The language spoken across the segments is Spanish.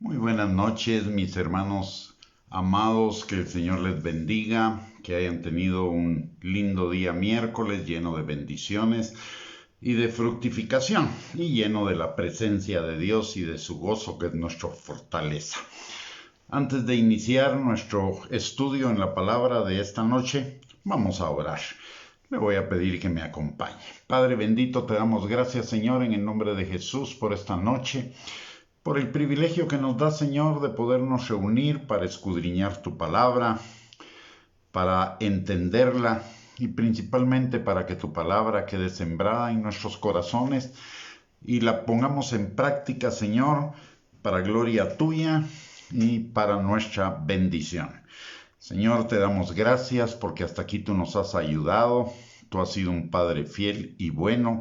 Muy buenas noches, mis hermanos amados, que el Señor les bendiga, que hayan tenido un lindo día miércoles lleno de bendiciones y de fructificación y lleno de la presencia de Dios y de su gozo, que es nuestra fortaleza. Antes de iniciar nuestro estudio en la palabra de esta noche, vamos a orar. Le voy a pedir que me acompañe. Padre bendito, te damos gracias, Señor, en el nombre de Jesús por esta noche, por el privilegio que nos da, Señor, de podernos reunir para escudriñar tu palabra, para entenderla y principalmente para que tu palabra quede sembrada en nuestros corazones y la pongamos en práctica, Señor, para gloria tuya y para nuestra bendición. Señor, te damos gracias porque hasta aquí tú nos has ayudado. Tú has sido un Padre fiel y bueno,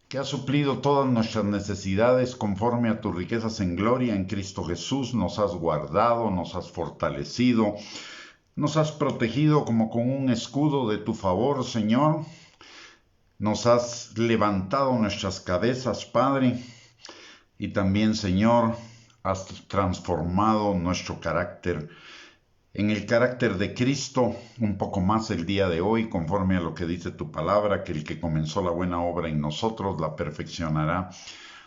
que has suplido todas nuestras necesidades conforme a tus riquezas en gloria en Cristo Jesús. Nos has guardado, nos has fortalecido, nos has protegido como con un escudo de tu favor, Señor. Nos has levantado nuestras cabezas, Padre, y también, Señor, has transformado nuestro carácter en el carácter de Cristo un poco más el día de hoy, conforme a lo que dice tu palabra, que el que comenzó la buena obra en nosotros la perfeccionará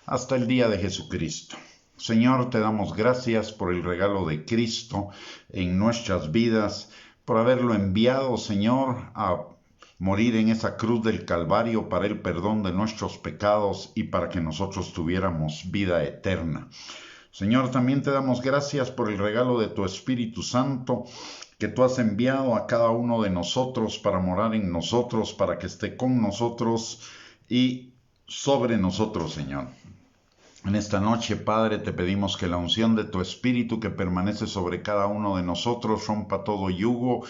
hasta el día de Jesucristo. Señor, te damos gracias por el regalo de Cristo en nuestras vidas, por haberlo enviado, Señor, a morir en esa cruz del Calvario para el perdón de nuestros pecados y para que nosotros tuviéramos vida eterna. Señor, también te damos gracias por el regalo de tu Espíritu Santo que tú has enviado a cada uno de nosotros para morar en nosotros, para que esté con nosotros y sobre nosotros, Señor. En esta noche, Padre, te pedimos que la unción de tu Espíritu que permanece sobre cada uno de nosotros rompa todo yugo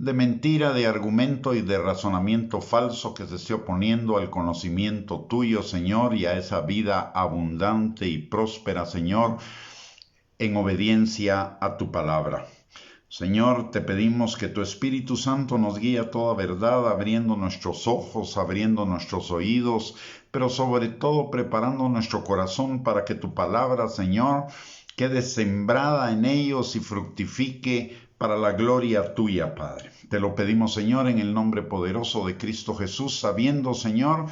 de mentira, de argumento y de razonamiento falso que se esté oponiendo al conocimiento tuyo, Señor, y a esa vida abundante y próspera, Señor, en obediencia a tu palabra. Señor, te pedimos que tu Espíritu Santo nos guíe a toda verdad, abriendo nuestros ojos, abriendo nuestros oídos, pero sobre todo preparando nuestro corazón para que tu palabra, Señor, quede sembrada en ellos y fructifique para la gloria tuya, Padre. Te lo pedimos, Señor, en el nombre poderoso de Cristo Jesús, sabiendo, Señor,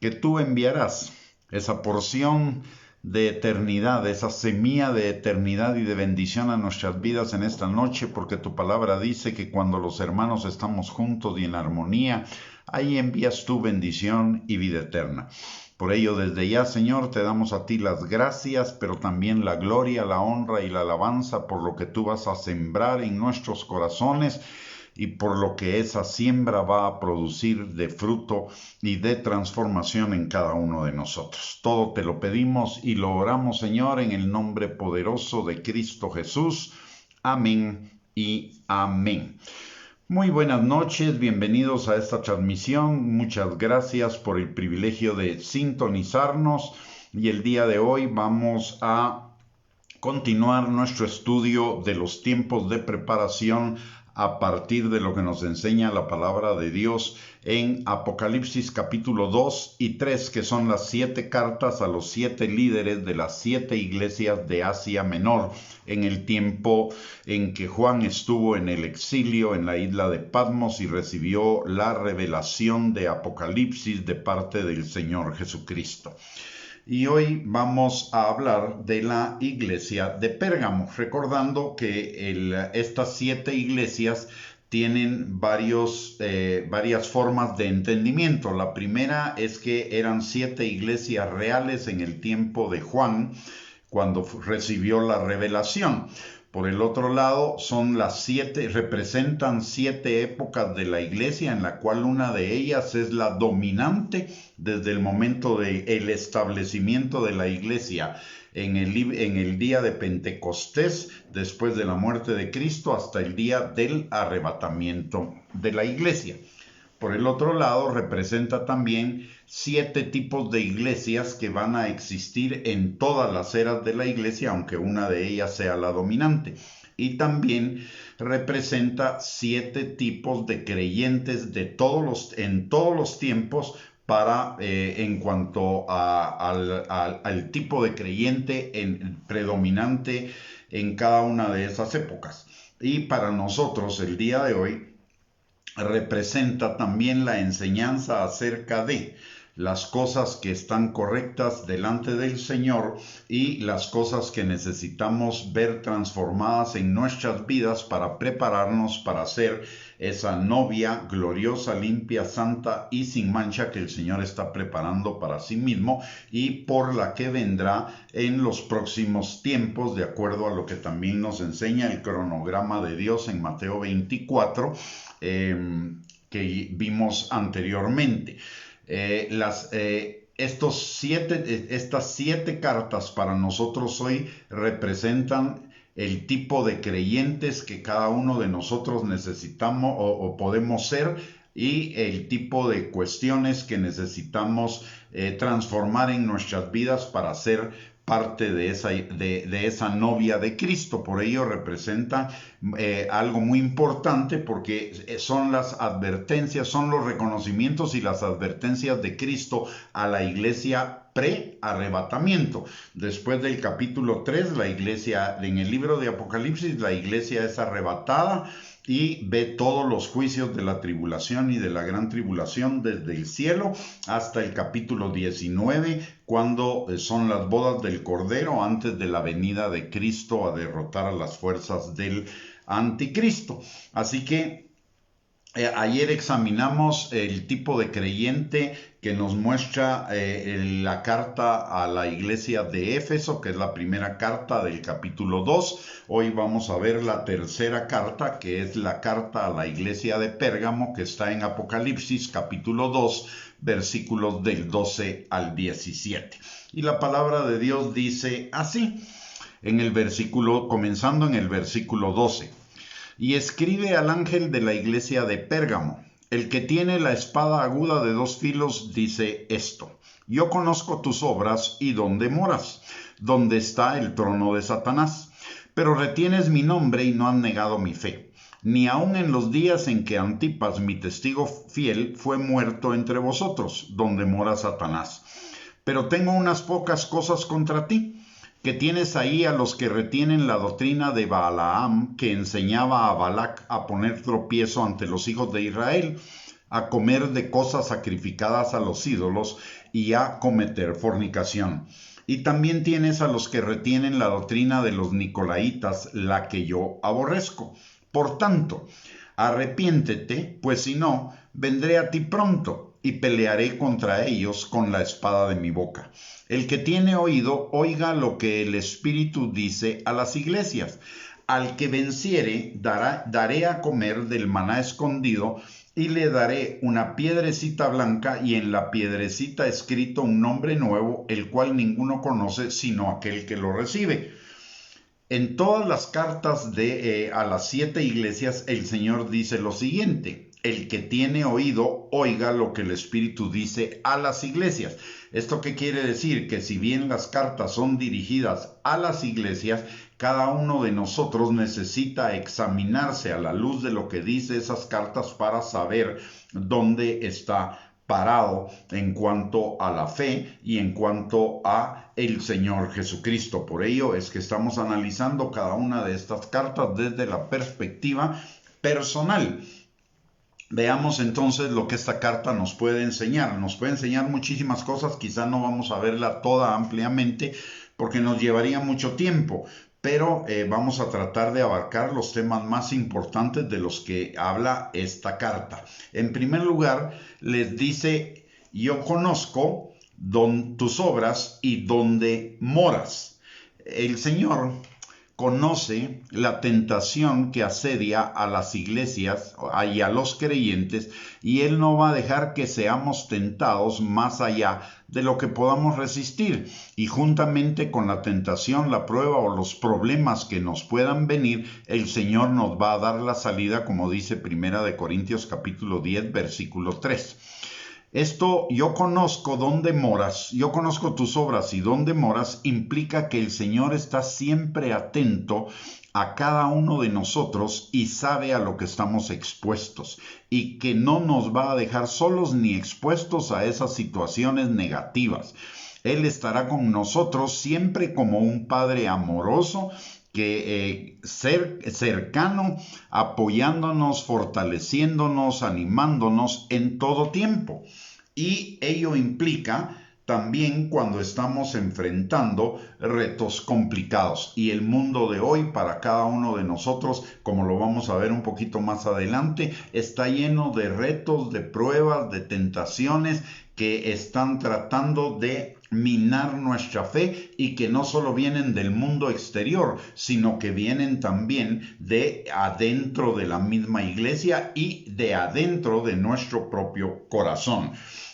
que tú enviarás esa porción de eternidad, esa semilla de eternidad y de bendición a nuestras vidas en esta noche, porque tu palabra dice que cuando los hermanos estamos juntos y en armonía, ahí envías tu bendición y vida eterna. Por ello, desde ya, Señor, te damos a ti las gracias, pero también la gloria, la honra y la alabanza por lo que tú vas a sembrar en nuestros corazones y por lo que esa siembra va a producir de fruto y de transformación en cada uno de nosotros. Todo te lo pedimos y lo oramos, Señor, en el nombre poderoso de Cristo Jesús. Amén y amén. Muy buenas noches, bienvenidos a esta transmisión. Muchas gracias por el privilegio de sintonizarnos y el día de hoy vamos a continuar nuestro estudio de los tiempos de preparación a partir de lo que nos enseña la palabra de Dios en Apocalipsis capítulo 2 y 3, que son las 7 cartas a los 7 líderes de las 7 iglesias de Asia Menor, en el tiempo en que Juan estuvo en el exilio en la isla de Patmos y recibió la revelación de Apocalipsis de parte del Señor Jesucristo. Y hoy vamos a hablar de la iglesia de Pérgamo, recordando que estas 7 iglesias tienen varias formas de entendimiento. La primera es que eran 7 iglesias reales en el tiempo de Juan, cuando recibió la revelación. Por el otro lado, representan 7 épocas de la iglesia, en la cual una de ellas es la dominante desde el momento del establecimiento de la iglesia en el día de Pentecostés, después de la muerte de Cristo, hasta el día del arrebatamiento de la iglesia. Por el otro lado, representa también 7 tipos de iglesias que van a existir en todas las eras de la iglesia, aunque una de ellas sea la dominante. Y también representa 7 tipos de creyentes en todos los tiempos, para en cuanto al tipo de creyente predominante en cada una de esas épocas. Y para nosotros el día de hoy representa también la enseñanza acerca de las cosas que están correctas delante del Señor y las cosas que necesitamos ver transformadas en nuestras vidas para prepararnos para ser esa novia gloriosa, limpia, santa y sin mancha que el Señor está preparando para sí mismo y por la que vendrá en los próximos tiempos, de acuerdo a lo que también nos enseña el cronograma de Dios en Mateo 24, que vimos anteriormente. Estas siete cartas para nosotros hoy representan el tipo de creyentes que cada uno de nosotros necesitamos o podemos ser y el tipo de cuestiones que necesitamos transformar en nuestras vidas para ser parte de esa novia de Cristo. Por ello representa algo muy importante porque son las advertencias, son los reconocimientos y las advertencias de Cristo a la iglesia pre-arrebatamiento. Después del capítulo 3, la iglesia, en el libro de Apocalipsis, la iglesia es arrebatada y ve todos los juicios de la tribulación y de la gran tribulación desde el cielo hasta el capítulo 19, cuando son las bodas del Cordero antes de la venida de Cristo a derrotar a las fuerzas del anticristo. Así que ayer examinamos el tipo de creyente que nos muestra la carta a la iglesia de Éfeso, que es la primera carta del capítulo 2. Hoy vamos a ver la tercera carta, que es la carta a la iglesia de Pérgamo, que está en Apocalipsis capítulo 2, versículos del 12 al 17. Y la palabra de Dios dice así, comenzando en el versículo 12. Y escribe al ángel de la iglesia de Pérgamo, el que tiene la espada aguda de 2 filos dice esto: yo conozco tus obras y dónde moras, donde está el trono de Satanás, pero retienes mi nombre y no has negado mi fe, ni aun en los días en que Antipas, mi testigo fiel, fue muerto entre vosotros, donde mora Satanás. Pero tengo unas pocas cosas contra ti, que tienes ahí a los que retienen la doctrina de Balaam, que enseñaba a Balac a poner tropiezo ante los hijos de Israel, a comer de cosas sacrificadas a los ídolos y a cometer fornicación. Y también tienes a los que retienen la doctrina de los nicolaitas, la que yo aborrezco. Por tanto, arrepiéntete, pues si no, vendré a ti pronto y pelearé contra ellos con la espada de mi boca. El que tiene oído, oiga lo que el Espíritu dice a las iglesias. Al que venciere, daré a comer del maná escondido, y le daré una piedrecita blanca, y en la piedrecita escrito un nombre nuevo, el cual ninguno conoce sino aquel que lo recibe. En todas las cartas a las 7 iglesias, el Señor dice lo siguiente: el que tiene oído, oiga lo que el Espíritu dice a las iglesias. ¿Esto qué quiere decir? Que si bien las cartas son dirigidas a las iglesias, cada uno de nosotros necesita examinarse a la luz de lo que dice esas cartas para saber dónde está parado en cuanto a la fe y en cuanto a el Señor Jesucristo. Por ello es que estamos analizando cada una de estas cartas desde la perspectiva personal. Veamos entonces lo que esta carta nos puede enseñar. Nos puede enseñar muchísimas cosas, quizá no vamos a verla toda ampliamente porque nos llevaría mucho tiempo, pero vamos a tratar de abarcar los temas más importantes de los que habla esta carta. En primer lugar, les dice: yo conozco tus obras y dónde moras. El Señor conoce la tentación que asedia a las iglesias y a los creyentes, y Él no va a dejar que seamos tentados más allá de lo que podamos resistir. Y juntamente con la tentación, la prueba o los problemas que nos puedan venir, el Señor nos va a dar la salida, como dice 1 Corintios capítulo 10, versículo 3. Esto, yo conozco dónde moras, yo conozco tus obras y dónde moras, implica que el Señor está siempre atento a cada uno de nosotros y sabe a lo que estamos expuestos y que no nos va a dejar solos ni expuestos a esas situaciones negativas. Él estará con nosotros siempre como un Padre amoroso que cercano, apoyándonos, fortaleciéndonos, animándonos en todo tiempo. Y ello implica también cuando estamos enfrentando retos complicados. Y el mundo de hoy para cada uno de nosotros, como lo vamos a ver un poquito más adelante, está lleno de retos, de pruebas, de tentaciones que están tratando de minar nuestra fe y que no solo vienen del mundo exterior, sino que vienen también de adentro de la misma iglesia y de adentro de nuestro propio corazón.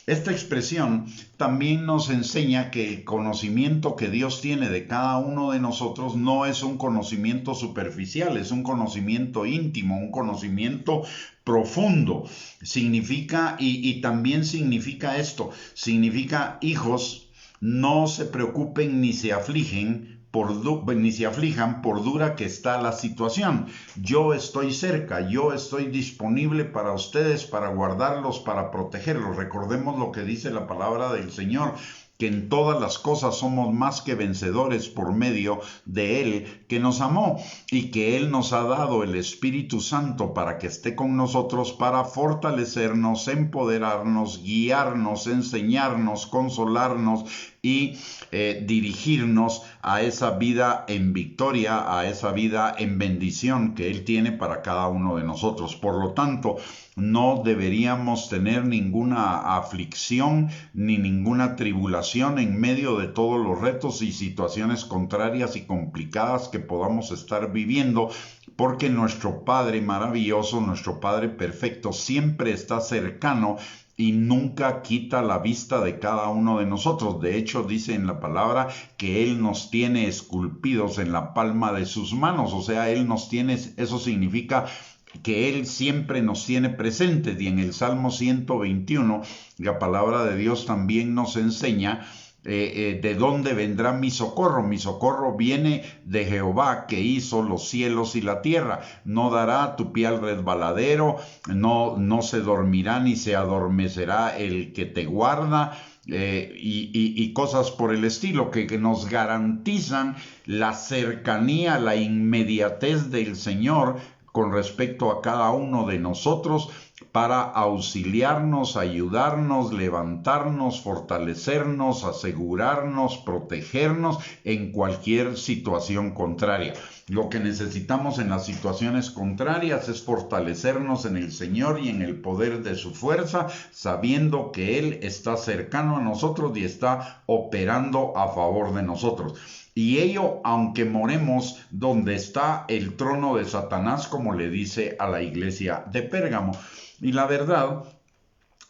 Esta expresión también nos enseña que el conocimiento que Dios tiene de cada uno de nosotros no es un conocimiento superficial, es un conocimiento íntimo, un conocimiento profundo. Significa, y también significa esto, significa, hijos, no se preocupen ni se afligen ni se aflijan por dura que está la situación. Yo estoy cerca, yo estoy disponible para ustedes, para guardarlos, para protegerlos. Recordemos lo que dice la palabra del Señor, que en todas las cosas somos más que vencedores por medio de Él que nos amó y que Él nos ha dado el Espíritu Santo para que esté con nosotros, para fortalecernos, empoderarnos, guiarnos, enseñarnos, consolarnos y dirigirnos a esa vida en victoria, a esa vida en bendición que Él tiene para cada uno de nosotros. Por lo tanto, no deberíamos tener ninguna aflicción ni ninguna tribulación en medio de todos los retos y situaciones contrarias y complicadas que podamos estar viviendo, porque nuestro Padre maravilloso, nuestro Padre perfecto, siempre está cercano y nunca quita la vista de cada uno de nosotros. De hecho, dice en la palabra que Él nos tiene esculpidos en la palma de sus manos. O sea, Él nos tiene, eso significa que Él siempre nos tiene presentes. Y en el Salmo 121, la palabra de Dios también nos enseña de dónde vendrá mi socorro. Mi socorro viene de Jehová, que hizo los cielos y la tierra. No dará tu pie al resbaladero, no se dormirá ni se adormecerá el que te guarda. Y cosas por el estilo que nos garantizan la cercanía, la inmediatez del Señor con respecto a cada uno de nosotros, para auxiliarnos, ayudarnos, levantarnos, fortalecernos, asegurarnos, protegernos en cualquier situación contraria. Lo que necesitamos en las situaciones contrarias es fortalecernos en el Señor y en el poder de su fuerza, sabiendo que Él está cercano a nosotros y está operando a favor de nosotros. Y ello, aunque moremos donde está el trono de Satanás, como le dice a la iglesia de Pérgamo. Y la verdad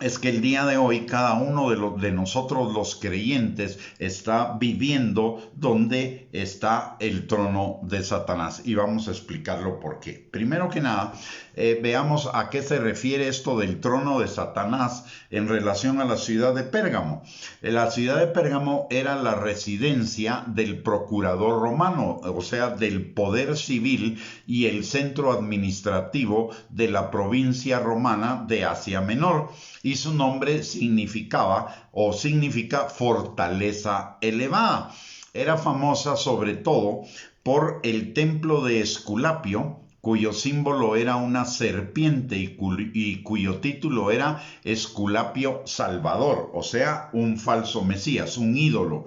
es que el día de hoy cada uno de nosotros los creyentes está viviendo donde está el trono de Satanás. Y vamos a explicarlo por qué. Primero que nada, veamos a qué se refiere esto del trono de Satanás en relación a la ciudad de Pérgamo. La ciudad de Pérgamo era la residencia del procurador romano, o sea, del poder civil y el centro administrativo de la provincia romana de Asia Menor. Y su nombre significaba o significa fortaleza elevada. Era famosa sobre todo por el templo de Esculapio, cuyo símbolo era una serpiente y cuyo título era Esculapio Salvador, o sea, un falso Mesías, un ídolo,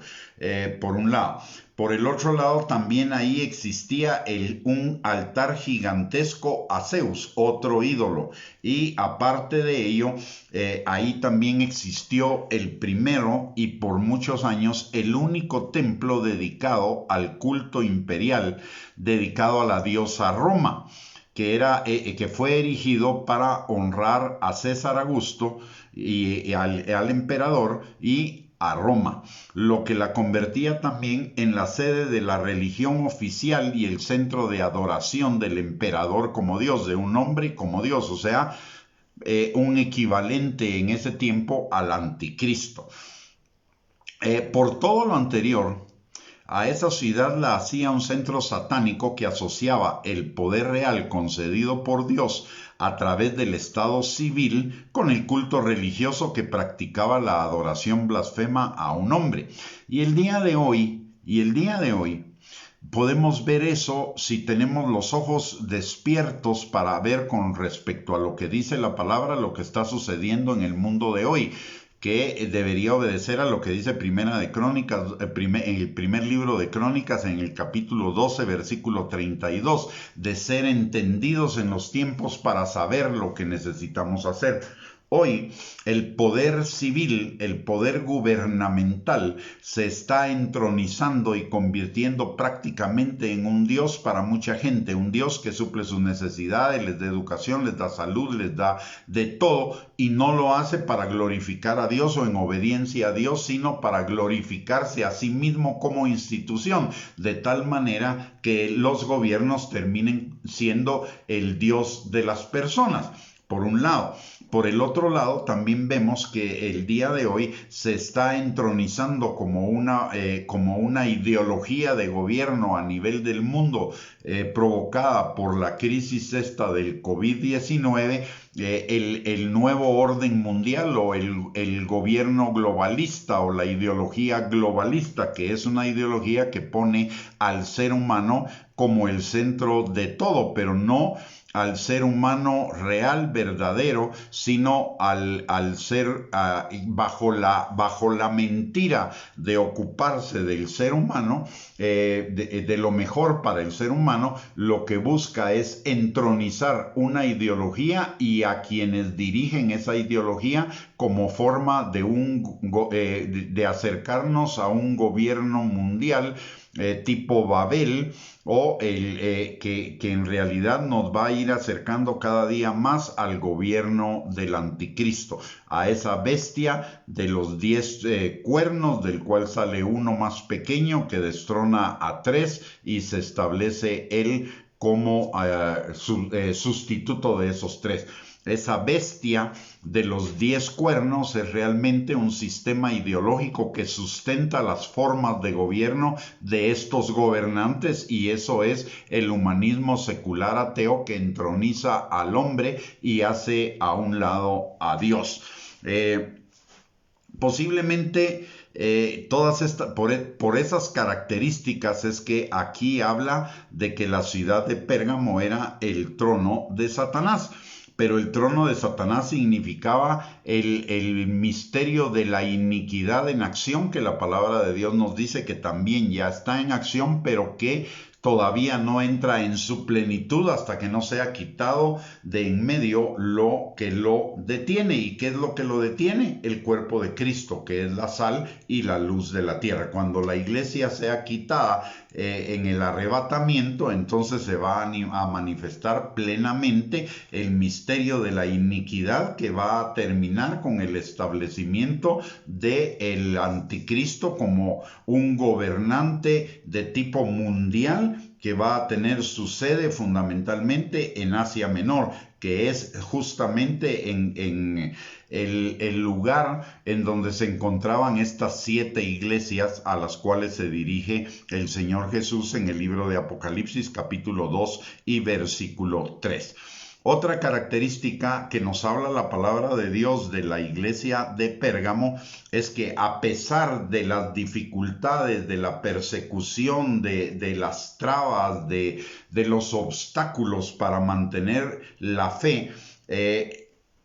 por un lado. Por el otro lado, también ahí existía un altar gigantesco a Zeus, otro ídolo. Y aparte de ello, ahí también existió el primero y por muchos años el único templo dedicado al culto imperial, dedicado a la diosa Roma, que fue erigido para honrar a César Augusto y al emperador y a Roma, lo que la convertía también en la sede de la religión oficial y el centro de adoración del emperador como Dios, de un hombre como Dios. O sea, un equivalente en ese tiempo al anticristo. Por todo lo anterior, a esa ciudad la hacía un centro satánico que asociaba el poder real concedido por Dios a través del estado civil con el culto religioso que practicaba la adoración blasfema a un hombre. Y el día de hoy, podemos ver eso si tenemos los ojos despiertos para ver con respecto a lo que dice la palabra, lo que está sucediendo en el mundo de hoy, que debería obedecer a lo que dice Primera de Crónicas, en el primer libro de Crónicas, en el capítulo 12, versículo 32, de ser entendidos en los tiempos para saber lo que necesitamos hacer. Hoy el poder civil, el poder gubernamental se está entronizando y convirtiendo prácticamente en un Dios para mucha gente, un Dios que suple sus necesidades, les da educación, les da salud, les da de todo, y no lo hace para glorificar a Dios o en obediencia a Dios, sino para glorificarse a sí mismo como institución, de tal manera que los gobiernos terminen siendo el Dios de las personas, por un lado. Por el otro lado, también vemos que el día de hoy se está entronizando como una ideología de gobierno a nivel del mundo, provocada por la crisis esta del COVID-19, el nuevo orden mundial o el gobierno globalista o la ideología globalista, que es una ideología que pone al ser humano como el centro de todo, pero no al ser humano real, verdadero, sino al ser bajo la mentira de ocuparse del ser humano, de lo mejor para el ser humano. Lo que busca es entronizar una ideología y a quienes dirigen esa ideología como forma de acercarnos a un gobierno mundial tipo Babel, o que en realidad nos va a ir acercando cada día más al gobierno del anticristo, a esa bestia de los 10 cuernos, del cual sale uno más pequeño que destrona a 3 y se establece él como sustituto de esos 3. Esa bestia de los 10 cuernos es realmente un sistema ideológico que sustenta las formas de gobierno de estos gobernantes, y eso es el humanismo secular ateo que entroniza al hombre y hace a un lado a Dios. Posiblemente todas estas, por esas características es que aquí habla de que la ciudad de Pérgamo era el trono de Satanás. Pero el trono de Satanás significaba el misterio de la iniquidad en acción, que la palabra de Dios nos dice que también ya está en acción, pero que todavía no entra en su plenitud hasta que no sea quitado de en medio lo que lo detiene. ¿Y qué es lo que lo detiene? El cuerpo de Cristo, que es la sal y la luz de la tierra. Cuando la iglesia sea quitada en el arrebatamiento, entonces se va a manifestar plenamente el misterio de la iniquidad, que va a terminar con el establecimiento del anticristo como un gobernante de tipo mundial, que va a tener su sede fundamentalmente en Asia Menor, que es justamente en el lugar en donde se encontraban estas 7 iglesias a las cuales se dirige el Señor Jesús en el libro de Apocalipsis capítulo 2 y versículo 3. Otra característica que nos habla la palabra de Dios de la iglesia de Pérgamo es que, a pesar de las dificultades, de la persecución, de las trabas, de los obstáculos para mantener la fe,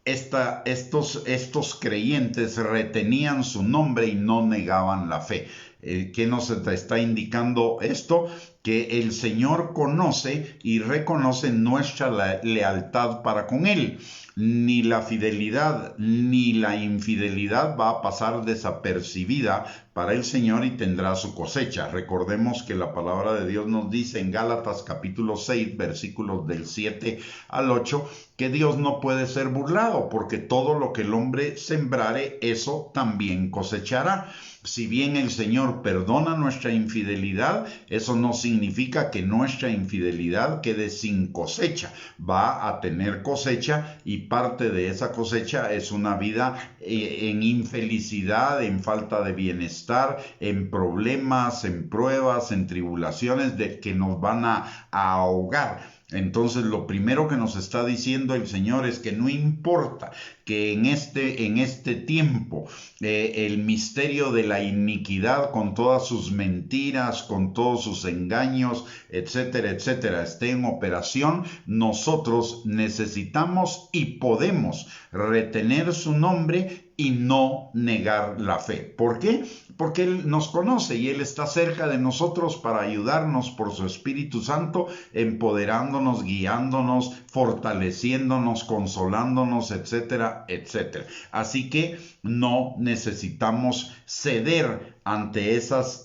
estos creyentes retenían su nombre y no negaban la fe. ¿Qué nos está indicando esto? Que el Señor conoce y reconoce nuestra lealtad para con Él. Ni la fidelidad ni la infidelidad va a pasar desapercibida para el Señor y tendrá su cosecha. Recordemos que la palabra de Dios nos dice en Gálatas capítulo 6, versículos del 7 al 8, que Dios no puede ser burlado, porque todo lo que el hombre sembrare, eso también cosechará. Si bien el Señor perdona nuestra infidelidad, eso no significa que nuestra infidelidad quede sin cosecha. Va a tener cosecha, y parte de esa cosecha es una vida en infelicidad, en falta de bienestar, en problemas, en pruebas, en tribulaciones de que nos van a ahogar. Entonces lo primero que nos está diciendo el Señor es que no importa que en este tiempo el misterio de la iniquidad con todas sus mentiras, con todos sus engaños, etcétera, etcétera, esté en operación, nosotros necesitamos y podemos retener su nombre y no negar la fe. ¿Por qué? Porque Él nos conoce y Él está cerca de nosotros para ayudarnos por su Espíritu Santo, empoderándonos, guiándonos, fortaleciéndonos, consolándonos, etcétera, etcétera. Así que no necesitamos ceder ante esas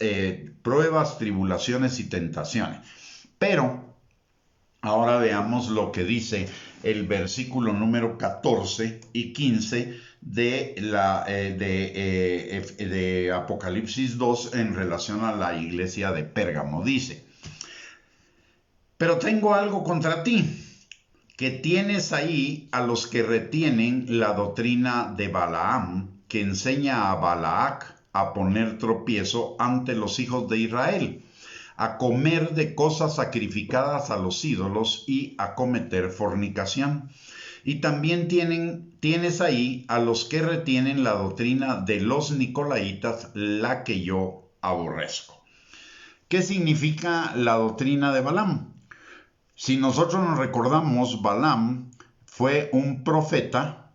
pruebas, tribulaciones y tentaciones. Pero ahora veamos lo que dice el versículo número 14 y 15 de Apocalipsis 2 en relación a la iglesia de Pérgamo. Dice: pero tengo algo contra ti, que tienes ahí a los que retienen la doctrina de Balaam, que enseña a Balac a poner tropiezo ante los hijos de Israel, a comer de cosas sacrificadas a los ídolos y a cometer fornicación. Y también tienes ahí a los que retienen la doctrina de los nicolaitas, la que yo aborrezco. ¿Qué significa la doctrina de Balaam? Si nosotros nos recordamos, Balaam fue un profeta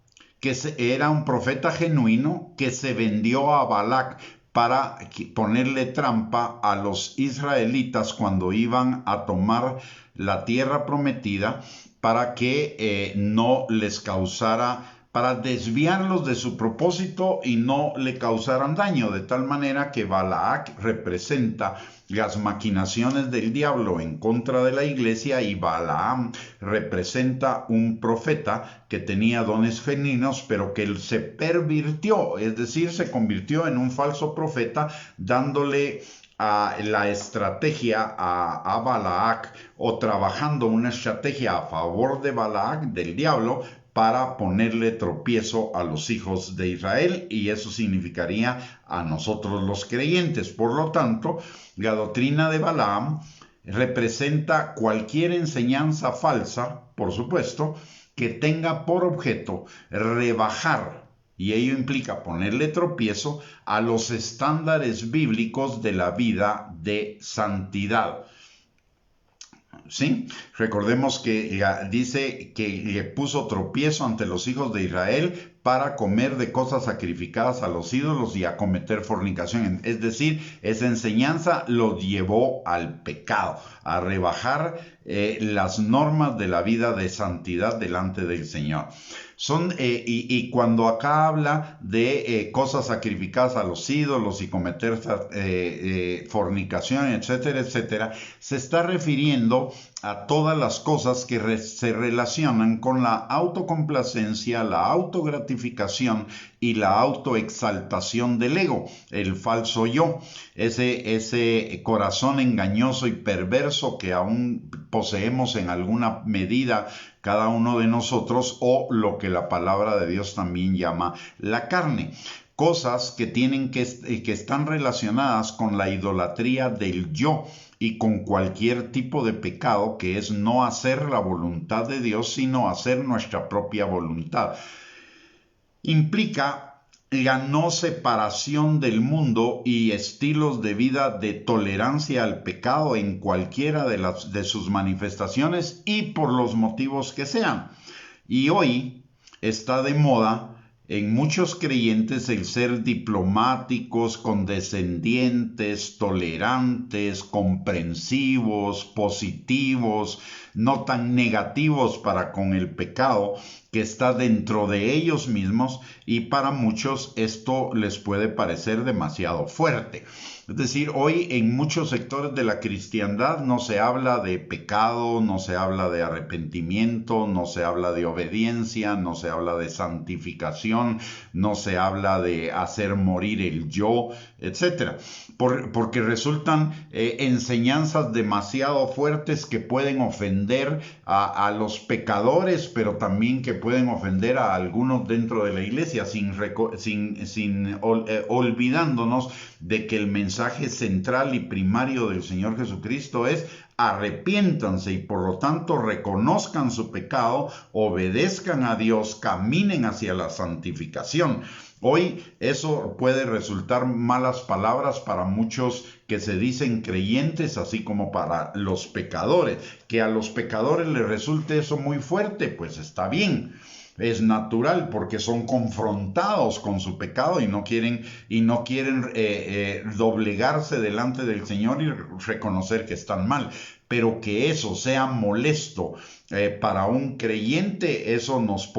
era un profeta genuino que se vendió a Balac para ponerle trampa a los israelitas cuando iban a tomar la tierra prometida, para que no les causara, para desviarlos de su propósito y no le causaran daño, de tal manera que Balac representa las maquinaciones del diablo en contra de la iglesia y Balaam representa un profeta que tenía dones femeninos, pero que él se pervirtió, es decir, se convirtió en un falso profeta, dándole la estrategia a Balac, o trabajando una estrategia a favor de Balac, del diablo, para ponerle tropiezo a los hijos de Israel, y eso significaría a nosotros los creyentes. Por lo tanto, la doctrina de Balaam representa cualquier enseñanza falsa, por supuesto, que tenga por objeto rebajar, y ello implica ponerle tropiezo a los estándares bíblicos de la vida de santidad. ¿Sí? Recordemos que dice que le puso tropiezo ante los hijos de Israel para comer de cosas sacrificadas a los ídolos y a cometer fornicación. Es decir, esa enseñanza lo llevó al pecado, a rebajar las normas de la vida de santidad delante del Señor. Y cuando acá habla de cosas sacrificadas a los ídolos y cometer fornicación, etcétera, etcétera, se está refiriendo a todas las cosas que se relacionan con la autocomplacencia, la autogratificación y la autoexaltación del ego, el falso yo, ese corazón engañoso y perverso que aún poseemos en alguna medida cada uno de nosotros, o lo que la palabra de Dios también llama la carne. Cosas que están relacionadas con la idolatría del yo y con cualquier tipo de pecado, que es no hacer la voluntad de Dios, sino hacer nuestra propia voluntad. Implica la no separación del mundo y estilos de vida de tolerancia al pecado en cualquiera de sus manifestaciones y por los motivos que sean. Y hoy está de moda en muchos creyentes el ser diplomáticos, condescendientes, tolerantes, comprensivos, positivos, no tan negativos para con el pecado que está dentro de ellos mismos, y para muchos esto les puede parecer demasiado fuerte. Es decir, hoy en muchos sectores de la cristiandad no se habla de pecado, no se habla de arrepentimiento, no se habla de obediencia, no se habla de santificación, no se habla de hacer morir el yo, etc. Porque resultan enseñanzas demasiado fuertes que pueden ofender a los pecadores, pero también que pueden ofender a algunos dentro de la iglesia, olvidándonos de que el mensaje central y primario del Señor Jesucristo es: arrepiéntanse y por lo tanto reconozcan su pecado, obedezcan a Dios, caminen hacia la santificación. Hoy eso puede resultar malas palabras para muchos que se dicen creyentes, así como para los pecadores. Que a los pecadores les resulte eso muy fuerte, pues está bien. Es natural, porque son confrontados con su pecado y no quieren doblegarse delante del Señor y reconocer que están mal. Pero que eso sea molesto para un creyente, eso nos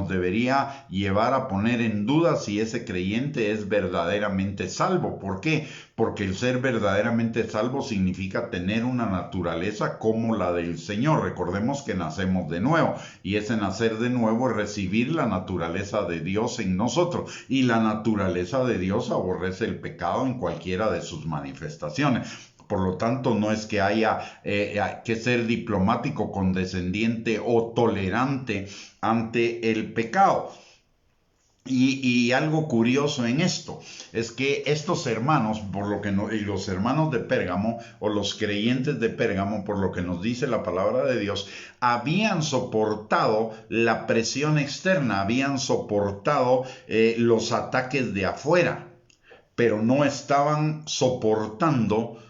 debería llevar a poner en duda si ese creyente es verdaderamente salvo. ¿Por qué? Porque el ser verdaderamente salvo significa tener una naturaleza como la del Señor. Recordemos que nacemos de nuevo, y ese nacer de nuevo es recibir la naturaleza de Dios en nosotros, y la naturaleza de Dios aborrece el pecado en cualquiera de sus manifestaciones. Por lo tanto, no es que haya que ser diplomático, condescendiente o tolerante ante el pecado. Y algo curioso en esto es que estos hermanos, y los hermanos de Pérgamo, o los creyentes de Pérgamo, por lo que nos dice la palabra de Dios, habían soportado la presión externa, habían soportado los ataques de afuera, pero no estaban soportando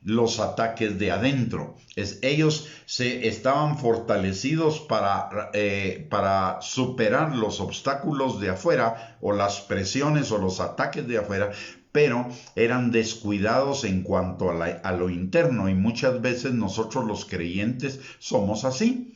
los ataques de adentro. Ellos se estaban fortalecidos para superar los obstáculos de afuera, o las presiones o los ataques de afuera, pero eran descuidados en cuanto a lo interno. Y muchas veces nosotros los creyentes somos así.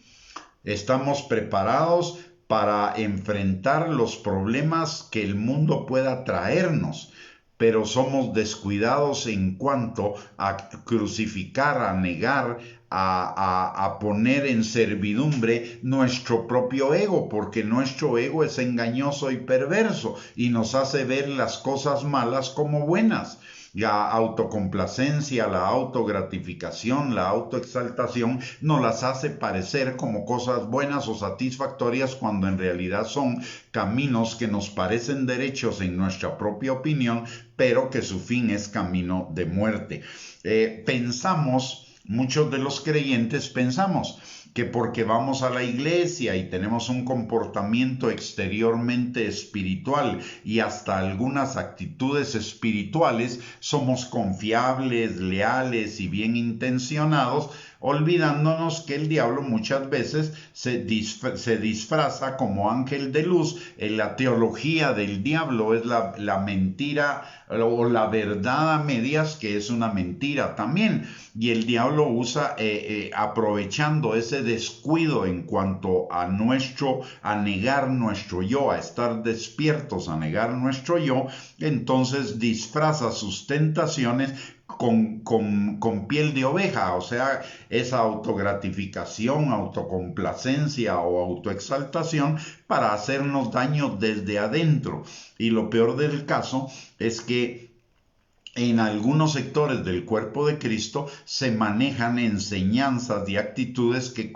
Estamos preparados para enfrentar los problemas que el mundo pueda traernos, pero somos descuidados en cuanto a crucificar, a negar, a poner en servidumbre nuestro propio ego, porque nuestro ego es engañoso y perverso y nos hace ver las cosas malas como buenas. La autocomplacencia, la autogratificación, la autoexaltación nos las hace parecer como cosas buenas o satisfactorias, cuando en realidad son caminos que nos parecen derechos en nuestra propia opinión, pero que su fin es camino de muerte. Muchos de los creyentes pensamos que porque vamos a la iglesia y tenemos un comportamiento exteriormente espiritual y hasta algunas actitudes espirituales, somos confiables, leales y bien intencionados, olvidándonos que el diablo muchas veces se disfraza como ángel de luz. En la teología del diablo es la mentira o la verdad a medias, que es una mentira también. Y el diablo usa, aprovechando ese descuido en cuanto a negar nuestro yo, a estar despiertos, a negar nuestro yo, entonces disfraza sus tentaciones con piel de oveja, o sea, esa autogratificación, autocomplacencia o autoexaltación para hacernos daño desde adentro. Y lo peor del caso es que en algunos sectores del cuerpo de Cristo se manejan enseñanzas y actitudes que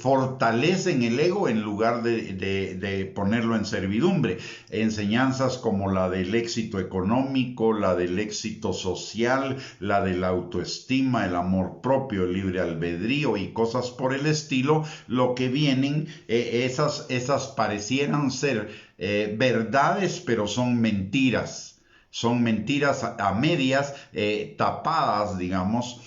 fortalecen el ego en lugar de ponerlo en servidumbre. Enseñanzas como la del éxito económico, la del éxito social, la de la autoestima, el amor propio, el libre albedrío y cosas por el estilo. Lo que vienen, esas parecieran ser verdades, pero son mentiras. Son mentiras a medias, tapadas, digamos,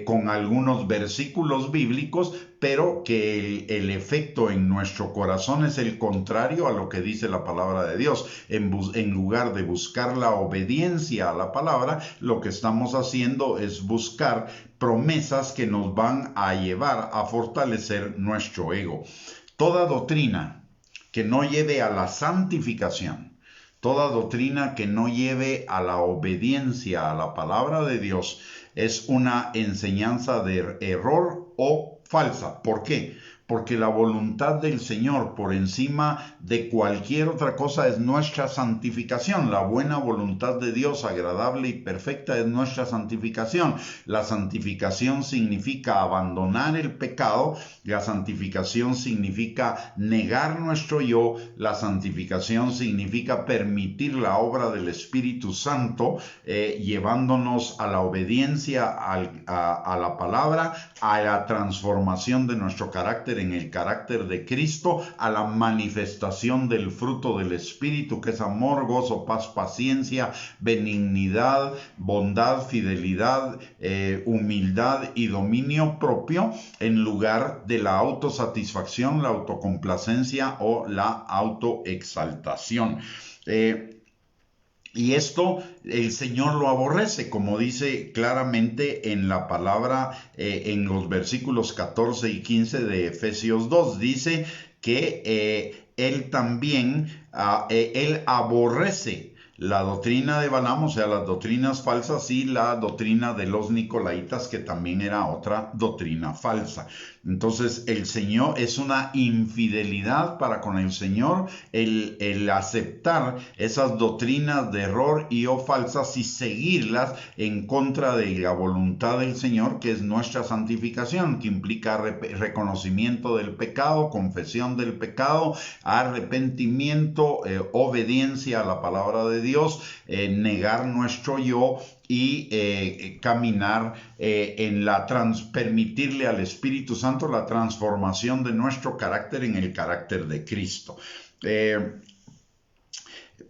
con algunos versículos bíblicos, pero que el efecto en nuestro corazón es el contrario a lo que dice la palabra de Dios. En lugar de buscar la obediencia a la palabra, lo que estamos haciendo es buscar promesas que nos van a llevar a fortalecer nuestro ego. Toda doctrina que no lleve a la santificación, toda doctrina que no lleve a la obediencia a la palabra de Dios, es una enseñanza de error o falsa. ¿Por qué? Porque la voluntad del Señor por encima de cualquier otra cosa es nuestra santificación. La buena voluntad de Dios, agradable y perfecta, es nuestra santificación. La santificación significa abandonar el pecado. La santificación significa negar nuestro yo. La santificación significa permitir la obra del Espíritu Santo, llevándonos a la obediencia a la palabra, a la transformación de nuestro carácter en el carácter de Cristo, a la manifestación del fruto del Espíritu, que es amor, gozo, paz, paciencia, benignidad, bondad, fidelidad, humildad y dominio propio, en lugar de la autosatisfacción, la autocomplacencia o la autoexaltación. Y esto el Señor lo aborrece, como dice claramente en la palabra, en los versículos 14 y 15 de Efesios 2. Dice que Él también, Él aborrece la doctrina de Balaam, o sea, las doctrinas falsas, y la doctrina de los nicolaítas, que también era otra doctrina falsa. Entonces, el Señor es una infidelidad para con el Señor el aceptar esas doctrinas de error y o falsas y seguirlas en contra de la voluntad del Señor, que es nuestra santificación, que implica reconocimiento del pecado, confesión del pecado, arrepentimiento, obediencia a la palabra de Dios, negar nuestro yo y caminar permitirle al Espíritu Santo la transformación de nuestro carácter en el carácter de Cristo.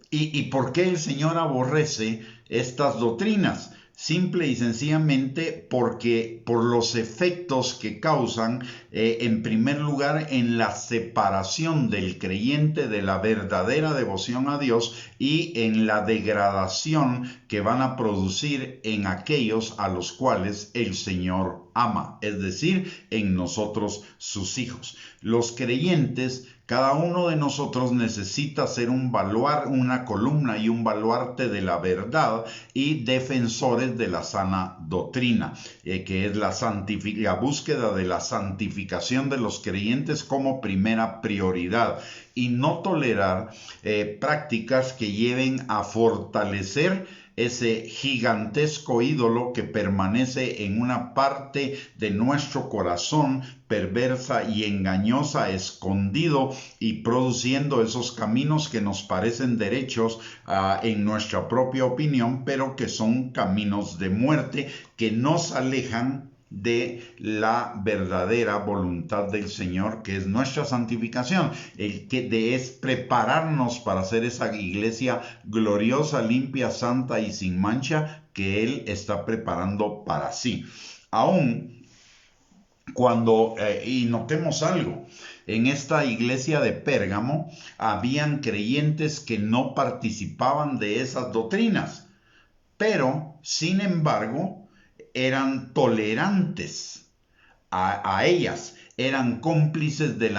¿Y por qué el Señor aborrece estas doctrinas? Simple y sencillamente porque por los efectos que causan, en primer lugar, en la separación del creyente de la verdadera devoción a Dios y en la degradación que van a producir en aquellos a los cuales el Señor ama, es decir, en nosotros sus hijos. Los creyentes, cada uno de nosotros necesita ser un baluarte, una columna y un baluarte de la verdad y defensores de la sana doctrina, que es la búsqueda de la santificación de los creyentes como primera prioridad, y no tolerar prácticas que lleven a fortalecer ese gigantesco ídolo que permanece en una parte de nuestro corazón perversa y engañosa, escondido y produciendo esos caminos que nos parecen derechos en nuestra propia opinión, pero que son caminos de muerte que nos alejan de la verdadera voluntad del Señor, que es nuestra santificación, es prepararnos para ser esa iglesia gloriosa, limpia, santa y sin mancha que Él está preparando para sí. Aún cuando, y notemos algo, en esta iglesia de Pérgamo habían creyentes que no participaban de esas doctrinas, pero sin embargo eran tolerantes a ellas, eran cómplices de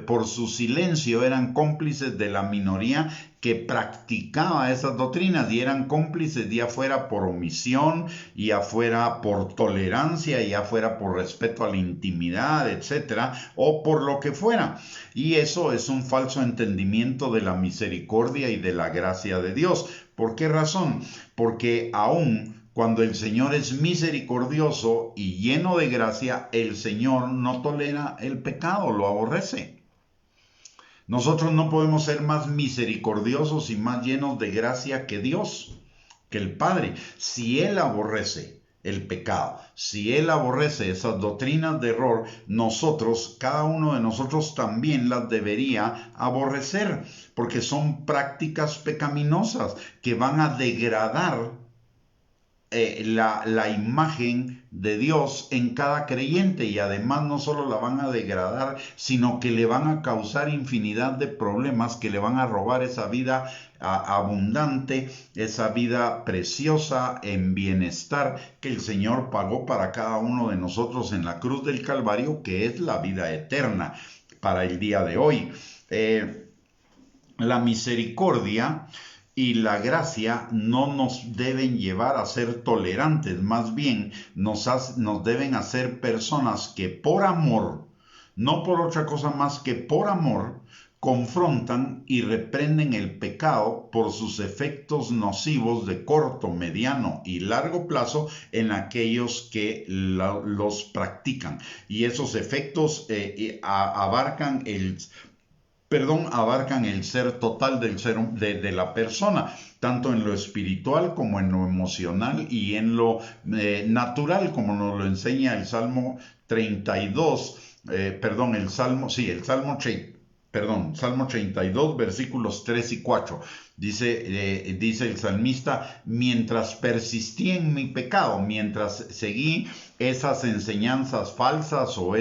por su silencio, eran cómplices de la minoría que practicaba esas doctrinas, y eran cómplices ya fuera por omisión, ya fuera por tolerancia, ya fuera por respeto a la intimidad, etcétera, o por lo que fuera. Y eso es un falso entendimiento de la misericordia y de la gracia de Dios. ¿Por qué razón? Porque aún cuando el Señor es misericordioso y lleno de gracia, el Señor no tolera el pecado, lo aborrece. Nosotros no podemos ser más misericordiosos y más llenos de gracia que Dios, que el Padre. Si Él aborrece el pecado, si Él aborrece esas doctrinas de error, nosotros, cada uno de nosotros también las debería aborrecer, porque son prácticas pecaminosas que van a degradar la imagen de Dios en cada creyente, y además no solo la van a degradar, sino que le van a causar infinidad de problemas, que le van a robar esa vida abundante, esa vida preciosa en bienestar que el Señor pagó para cada uno de nosotros en la cruz del Calvario, que es la vida eterna para el día de hoy. La misericordia y la gracia no nos deben llevar a ser tolerantes, más bien nos deben hacer personas que por amor, no por otra cosa más que por amor, confrontan y reprenden el pecado por sus efectos nocivos de corto, mediano y largo plazo en aquellos que los practican. Y esos efectos abarcan el ser total de la persona, tanto en lo espiritual como en lo emocional y en lo natural, como nos lo enseña el Salmo 32, Salmo 32, versículos 3 y 4. Dice el salmista: mientras persistí en mi pecado, mientras seguí esas enseñanzas falsas o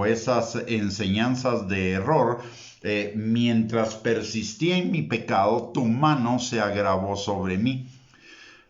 esas enseñanzas de error, mientras persistí en mi pecado, tu mano se agravó sobre mí.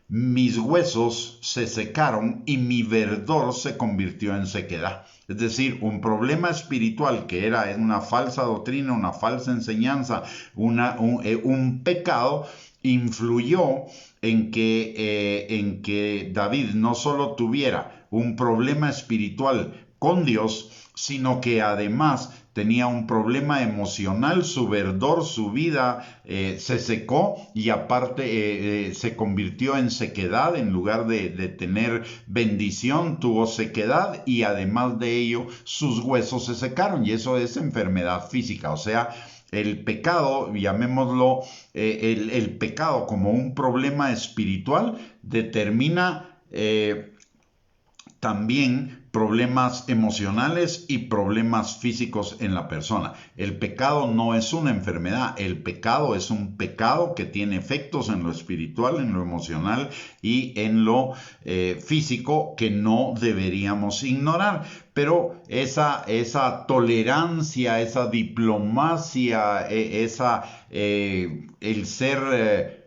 Mis huesos se secaron y mi verdor se convirtió en sequedad. Es decir, un problema espiritual que era una falsa doctrina, una falsa enseñanza, un pecado, influyó en que David no solo tuviera un problema espiritual con Dios, sino que además tenía un problema emocional, su verdor, su vida se secó y aparte se convirtió en sequedad. En lugar de tener bendición, tuvo sequedad y además de ello sus huesos se secaron, y eso es enfermedad física. O sea, el pecado, llamémoslo el pecado como un problema espiritual, determina también problemas emocionales y problemas físicos en la persona. El pecado no es una enfermedad, el pecado es un pecado que tiene efectos en lo espiritual, en lo emocional y en lo físico que no deberíamos ignorar. Pero esa tolerancia, esa diplomacia, el ser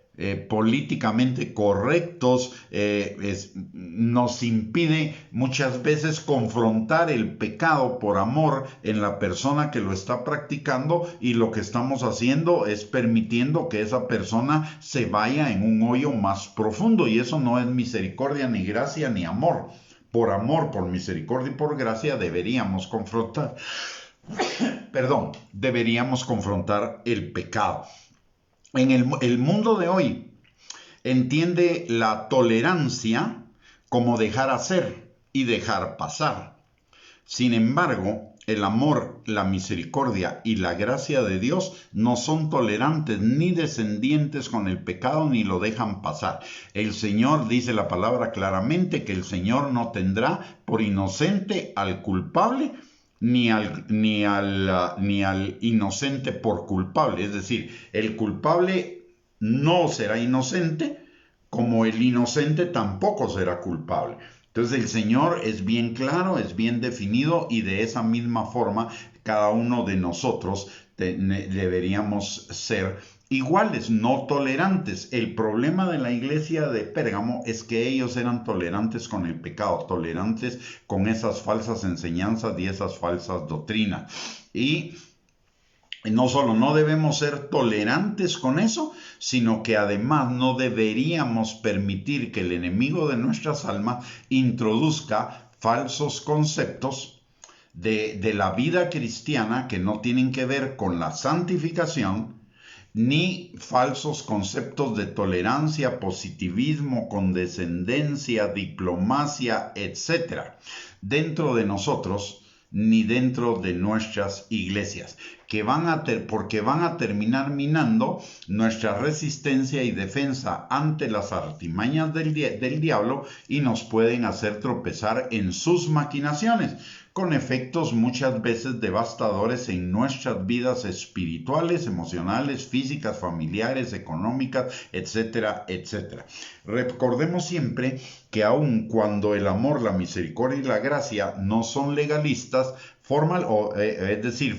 políticamente correctos, nos impide muchas veces confrontar el pecado por amor en la persona que lo está practicando, y lo que estamos haciendo es permitiendo que esa persona se vaya en un hoyo más profundo, y eso no es misericordia, ni gracia, ni amor. Por amor, por misericordia y por gracia deberíamos confrontar el pecado. En el mundo de hoy entiende la tolerancia como dejar hacer y dejar pasar. Sin embargo, el amor, la misericordia y la gracia de Dios no son tolerantes ni descendientes con el pecado, ni lo dejan pasar. El Señor, dice la palabra claramente, que el Señor no tendrá por inocente al culpable, ni al inocente por culpable. Es decir, el culpable no será inocente, como el inocente tampoco será culpable. Entonces el Señor es bien claro, es bien definido, y de esa misma forma cada uno de nosotros deberíamos ser iguales, no tolerantes. El problema de la iglesia de Pérgamo es que ellos eran tolerantes con el pecado, tolerantes con esas falsas enseñanzas y esas falsas doctrinas. Y no solo no debemos ser tolerantes con eso, sino que además no deberíamos permitir que el enemigo de nuestras almas introduzca falsos conceptos de la vida cristiana que no tienen que ver con la santificación, ni falsos conceptos de tolerancia, positivismo, condescendencia, diplomacia, etc., dentro de nosotros ni dentro de nuestras iglesias, porque van a terminar minando nuestra resistencia y defensa ante las artimañas del diablo, y nos pueden hacer tropezar en sus maquinaciones, con efectos muchas veces devastadores en nuestras vidas espirituales, emocionales, físicas, familiares, económicas, etcétera, etcétera. Recordemos siempre que aun cuando el amor, la misericordia y la gracia no son legalistas,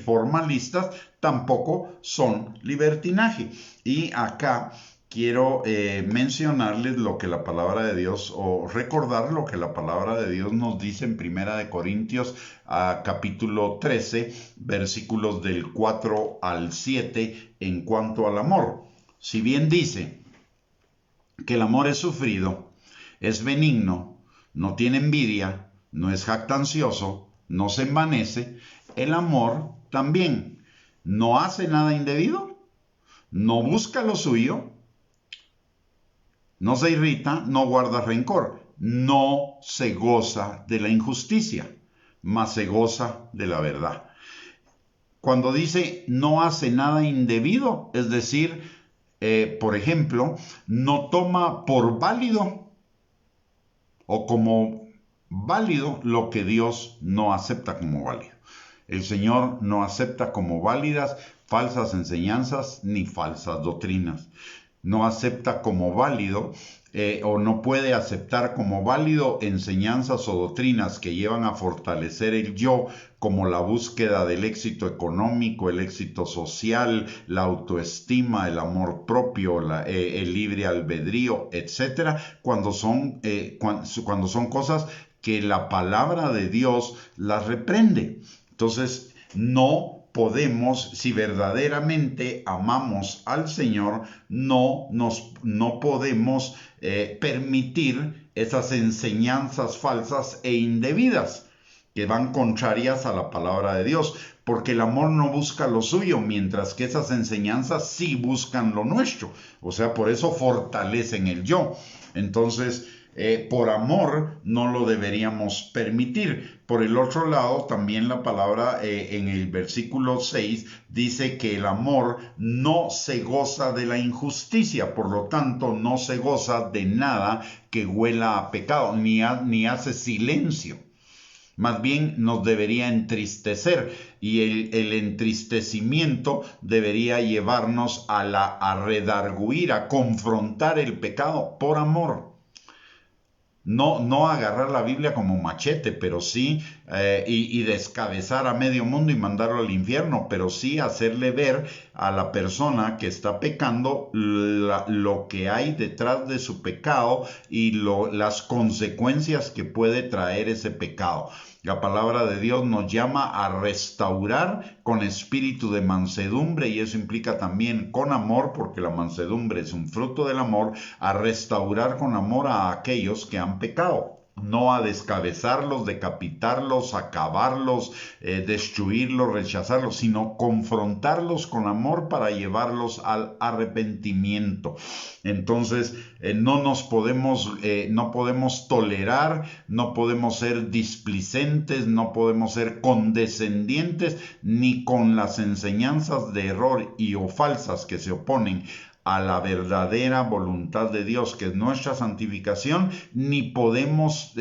formalistas, tampoco son libertinaje. Y acá quiero mencionarles lo que la palabra de Dios, o recordar lo que la palabra de Dios nos dice en 1 Corintios capítulo 13, versículos del 4 al 7, en cuanto al amor. Si bien dice que el amor es sufrido, es benigno, no tiene envidia, no es jactancioso, no se envanece, el amor también no hace nada indebido, no busca lo suyo, no se irrita, no guarda rencor, no se goza de la injusticia, mas se goza de la verdad. Cuando dice no hace nada indebido, es decir, por ejemplo, no toma por válido o como válido lo que Dios no acepta como válido. El Señor no acepta como válidas falsas enseñanzas ni falsas doctrinas. No acepta como válido o no puede aceptar como válido enseñanzas o doctrinas que llevan a fortalecer el yo, como la búsqueda del éxito económico, el éxito social, la autoestima, el amor propio, el libre albedrío, etcétera, cuando son cosas que la palabra de Dios las reprende. Entonces, no podemos, si verdaderamente amamos al Señor, no podemos permitir esas enseñanzas falsas e indebidas que van contrarias a la palabra de Dios, porque el amor no busca lo suyo, mientras que esas enseñanzas sí buscan lo nuestro. O sea, por eso fortalecen el yo. Entonces, por amor no lo deberíamos permitir. Por el otro lado, también la palabra en el versículo 6 dice que el amor no se goza de la injusticia, por lo tanto no se goza de nada que huela a pecado, ni hace silencio. Más bien nos debería entristecer, y el entristecimiento debería llevarnos a redarguir, a confrontar el pecado por amor. No agarrar la Biblia como machete, pero sí, y descabezar a medio mundo y mandarlo al infierno, pero sí hacerle ver a la persona que está pecando lo que hay detrás de su pecado y las consecuencias que puede traer ese pecado. La palabra de Dios nos llama a restaurar con espíritu de mansedumbre, y eso implica también con amor, porque la mansedumbre es un fruto del amor, a restaurar con amor a aquellos que han pecado. No a descabezarlos, decapitarlos, acabarlos, destruirlos, rechazarlos, sino confrontarlos con amor para llevarlos al arrepentimiento. Entonces, no podemos tolerar, no podemos ser displicentes, no podemos ser condescendientes ni con las enseñanzas de error y o falsas que se oponen a la verdadera voluntad de Dios, que es nuestra santificación, ni podemos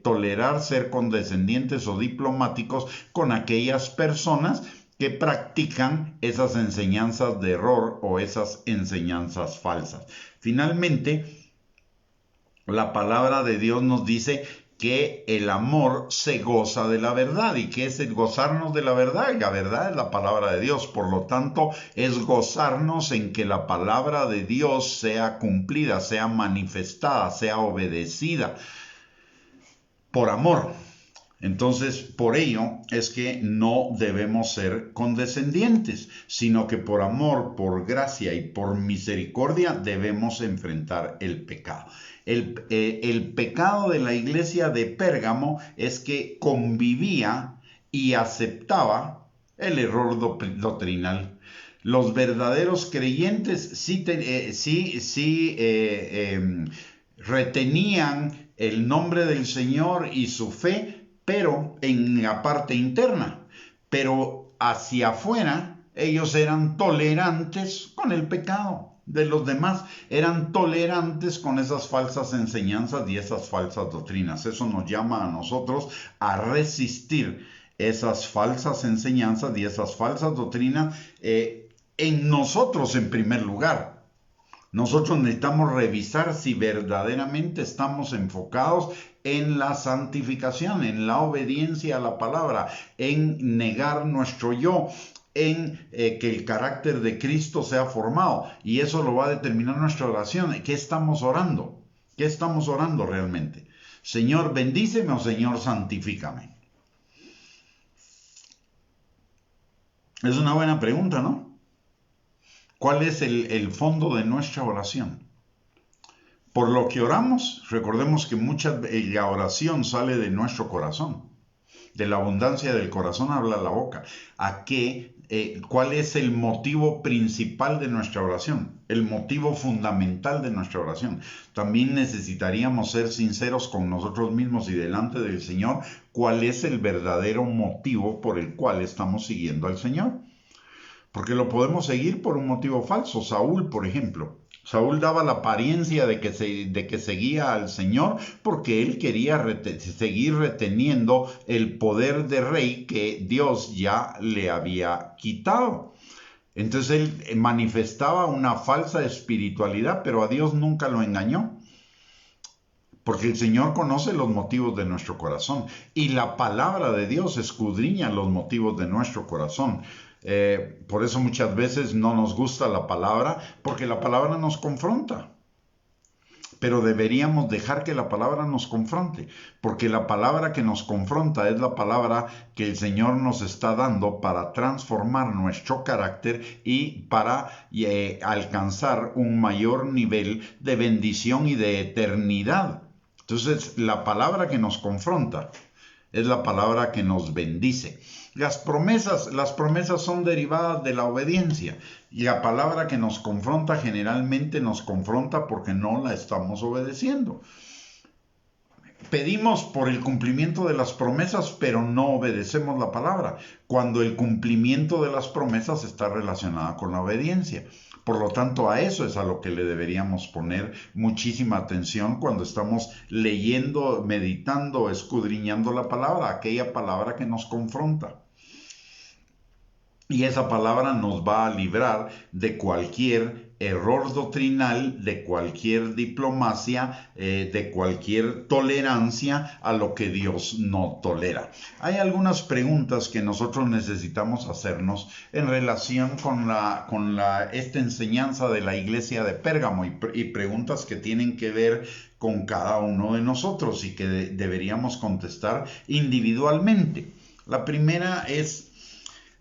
tolerar ser condescendientes o diplomáticos con aquellas personas que practican esas enseñanzas de error o esas enseñanzas falsas. Finalmente, la palabra de Dios nos dice que el amor se goza de la verdad. ¿Y qué es el gozarnos de la verdad? La verdad es la palabra de Dios. Por lo tanto, es gozarnos en que la palabra de Dios sea cumplida, sea manifestada, sea obedecida por amor. Entonces, por ello es que no debemos ser condescendientes, sino que por amor, por gracia y por misericordia debemos enfrentar el pecado. El pecado de la iglesia de Pérgamo es que convivía y aceptaba el error doctrinal. Los verdaderos creyentes retenían el nombre del Señor y su fe, pero en la parte interna. Pero hacia afuera ellos eran tolerantes con el pecado de los demás, eran tolerantes con esas falsas enseñanzas y esas falsas doctrinas. Eso nos llama a nosotros a resistir esas falsas enseñanzas y esas falsas doctrinas en nosotros en primer lugar. Nosotros necesitamos revisar si verdaderamente estamos enfocados en la santificación, en la obediencia a la palabra, en negar nuestro yo, en que el carácter de Cristo sea formado. Y eso lo va a determinar nuestra oración. ¿Qué estamos orando? ¿Qué estamos orando realmente? Señor, bendíceme, o Señor, santifícame. Es una buena pregunta, ¿no? ¿Cuál es el fondo de nuestra oración? Por lo que oramos, recordemos que la oración sale de nuestro corazón. De la abundancia del corazón habla la boca. ¿Cuál es el motivo principal de nuestra oración? El motivo fundamental de nuestra oración. También necesitaríamos ser sinceros con nosotros mismos y delante del Señor. ¿Cuál es el verdadero motivo por el cual estamos siguiendo al Señor? Porque lo podemos seguir por un motivo falso. Saúl, por ejemplo. Saúl daba la apariencia de que seguía al Señor porque él quería seguir reteniendo el poder de rey que Dios ya le había quitado. Entonces él manifestaba una falsa espiritualidad, pero a Dios nunca lo engañó. Porque el Señor conoce los motivos de nuestro corazón y la palabra de Dios escudriña los motivos de nuestro corazón. Por eso muchas veces no nos gusta la palabra, porque la palabra nos confronta. Pero deberíamos dejar que la palabra nos confronte, porque la palabra que nos confronta es la palabra que el Señor nos está dando para transformar nuestro carácter y para alcanzar un mayor nivel de bendición y de eternidad. Entonces, la palabra que nos confronta es la palabra que nos bendice. Las promesas son derivadas de la obediencia. Y la palabra que nos confronta generalmente nos confronta porque no la estamos obedeciendo. Pedimos por el cumplimiento de las promesas, pero no obedecemos la palabra, cuando el cumplimiento de las promesas está relacionado con la obediencia. Por lo tanto, a eso es a lo que le deberíamos poner muchísima atención cuando estamos leyendo, meditando, escudriñando la palabra, aquella palabra que nos confronta. Y esa palabra nos va a librar de cualquier error doctrinal, de cualquier diplomacia, de cualquier tolerancia a lo que Dios no tolera. Hay algunas preguntas que nosotros necesitamos hacernos en relación con esta enseñanza de la iglesia de Pérgamo y preguntas que tienen que ver con cada uno de nosotros y que deberíamos contestar individualmente. La primera es: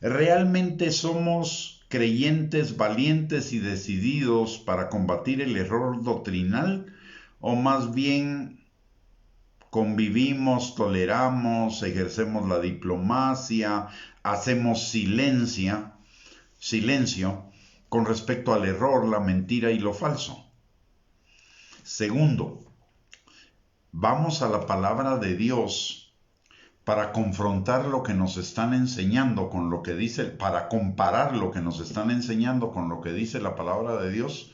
¿realmente somos creyentes valientes y decididos para combatir el error doctrinal? ¿O más bien convivimos, toleramos, ejercemos la diplomacia, hacemos silencio con respecto al error, la mentira y lo falso? Segundo, vamos a la palabra de Dios para confrontar lo que nos están enseñando con lo que dice, para comparar lo que nos están enseñando con lo que dice la palabra de Dios,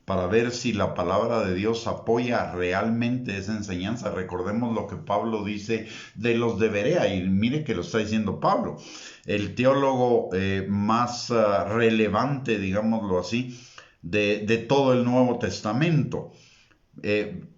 para ver si la palabra de Dios apoya realmente esa enseñanza. Recordemos lo que Pablo dice de los de Berea, y mire que lo está diciendo Pablo, el teólogo más relevante, digámoslo así, de todo el Nuevo Testamento.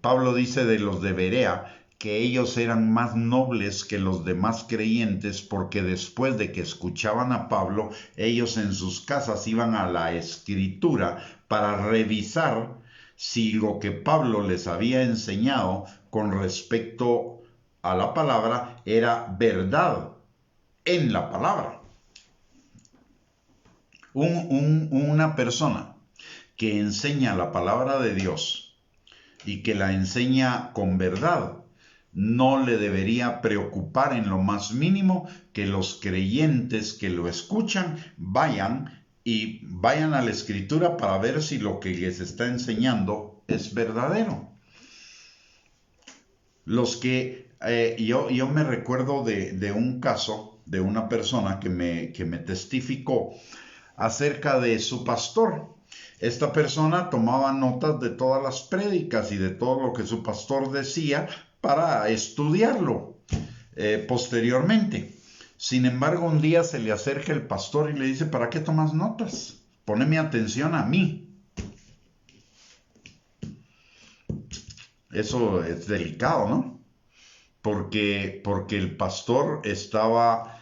Pablo dice de los de Berea que ellos eran más nobles que los demás creyentes porque después de que escuchaban a Pablo, ellos en sus casas iban a la Escritura para revisar si lo que Pablo les había enseñado con respecto a la palabra era verdad en la palabra. Una persona que enseña la palabra de Dios y que la enseña con verdad, no le debería preocupar en lo más mínimo que los creyentes que lo escuchan vayan a la Escritura para ver si lo que les está enseñando es verdadero. Yo me recuerdo de un caso de una persona que me testificó acerca de su pastor. Esta persona tomaba notas de todas las prédicas y de todo lo que su pastor decía para estudiarlo posteriormente. Sin embargo, un día se le acerca el pastor y le dice: ¿para qué tomas notas? Poneme atención a mí. Eso es delicado, ¿no? Porque el pastor estaba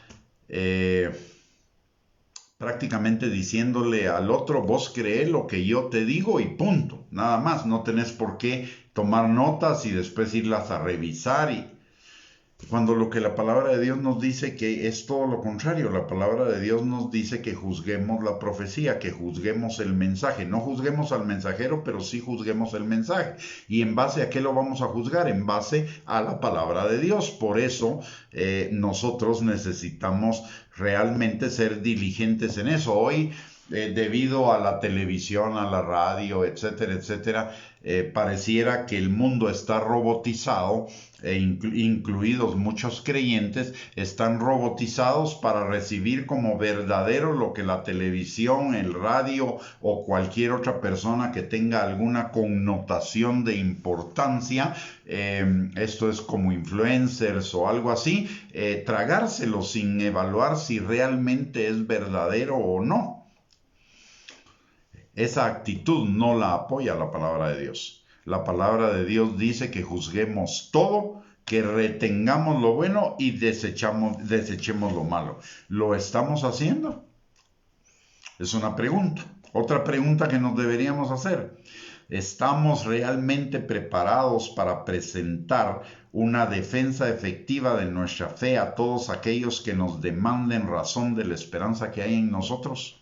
prácticamente diciéndole al otro: vos cree lo que yo te digo y punto, nada más, no tenés por qué tomar notas y después irlas a revisar. Cuando lo que la palabra de Dios nos dice que es todo lo contrario. La palabra de Dios nos dice que juzguemos la profecía, que juzguemos el mensaje. No juzguemos al mensajero, pero sí juzguemos el mensaje. ¿Y en base a qué lo vamos a juzgar? En base a la palabra de Dios. Por eso nosotros necesitamos realmente ser diligentes en eso. Hoy, debido a la televisión, a la radio, etcétera, etcétera, pareciera que el mundo está robotizado, incluidos muchos creyentes, están robotizados para recibir como verdadero lo que la televisión, el radio o cualquier otra persona que tenga alguna connotación de importancia, esto es como influencers o algo así, tragárselo sin evaluar si realmente es verdadero o no. Esa actitud no la apoya la palabra de Dios. La palabra de Dios dice que juzguemos todo, que retengamos lo bueno y desechemos lo malo. ¿Lo estamos haciendo? Es una pregunta. Otra pregunta que nos deberíamos hacer. ¿Estamos realmente preparados para presentar una defensa efectiva de nuestra fe a todos aquellos que nos demanden razón de la esperanza que hay en nosotros?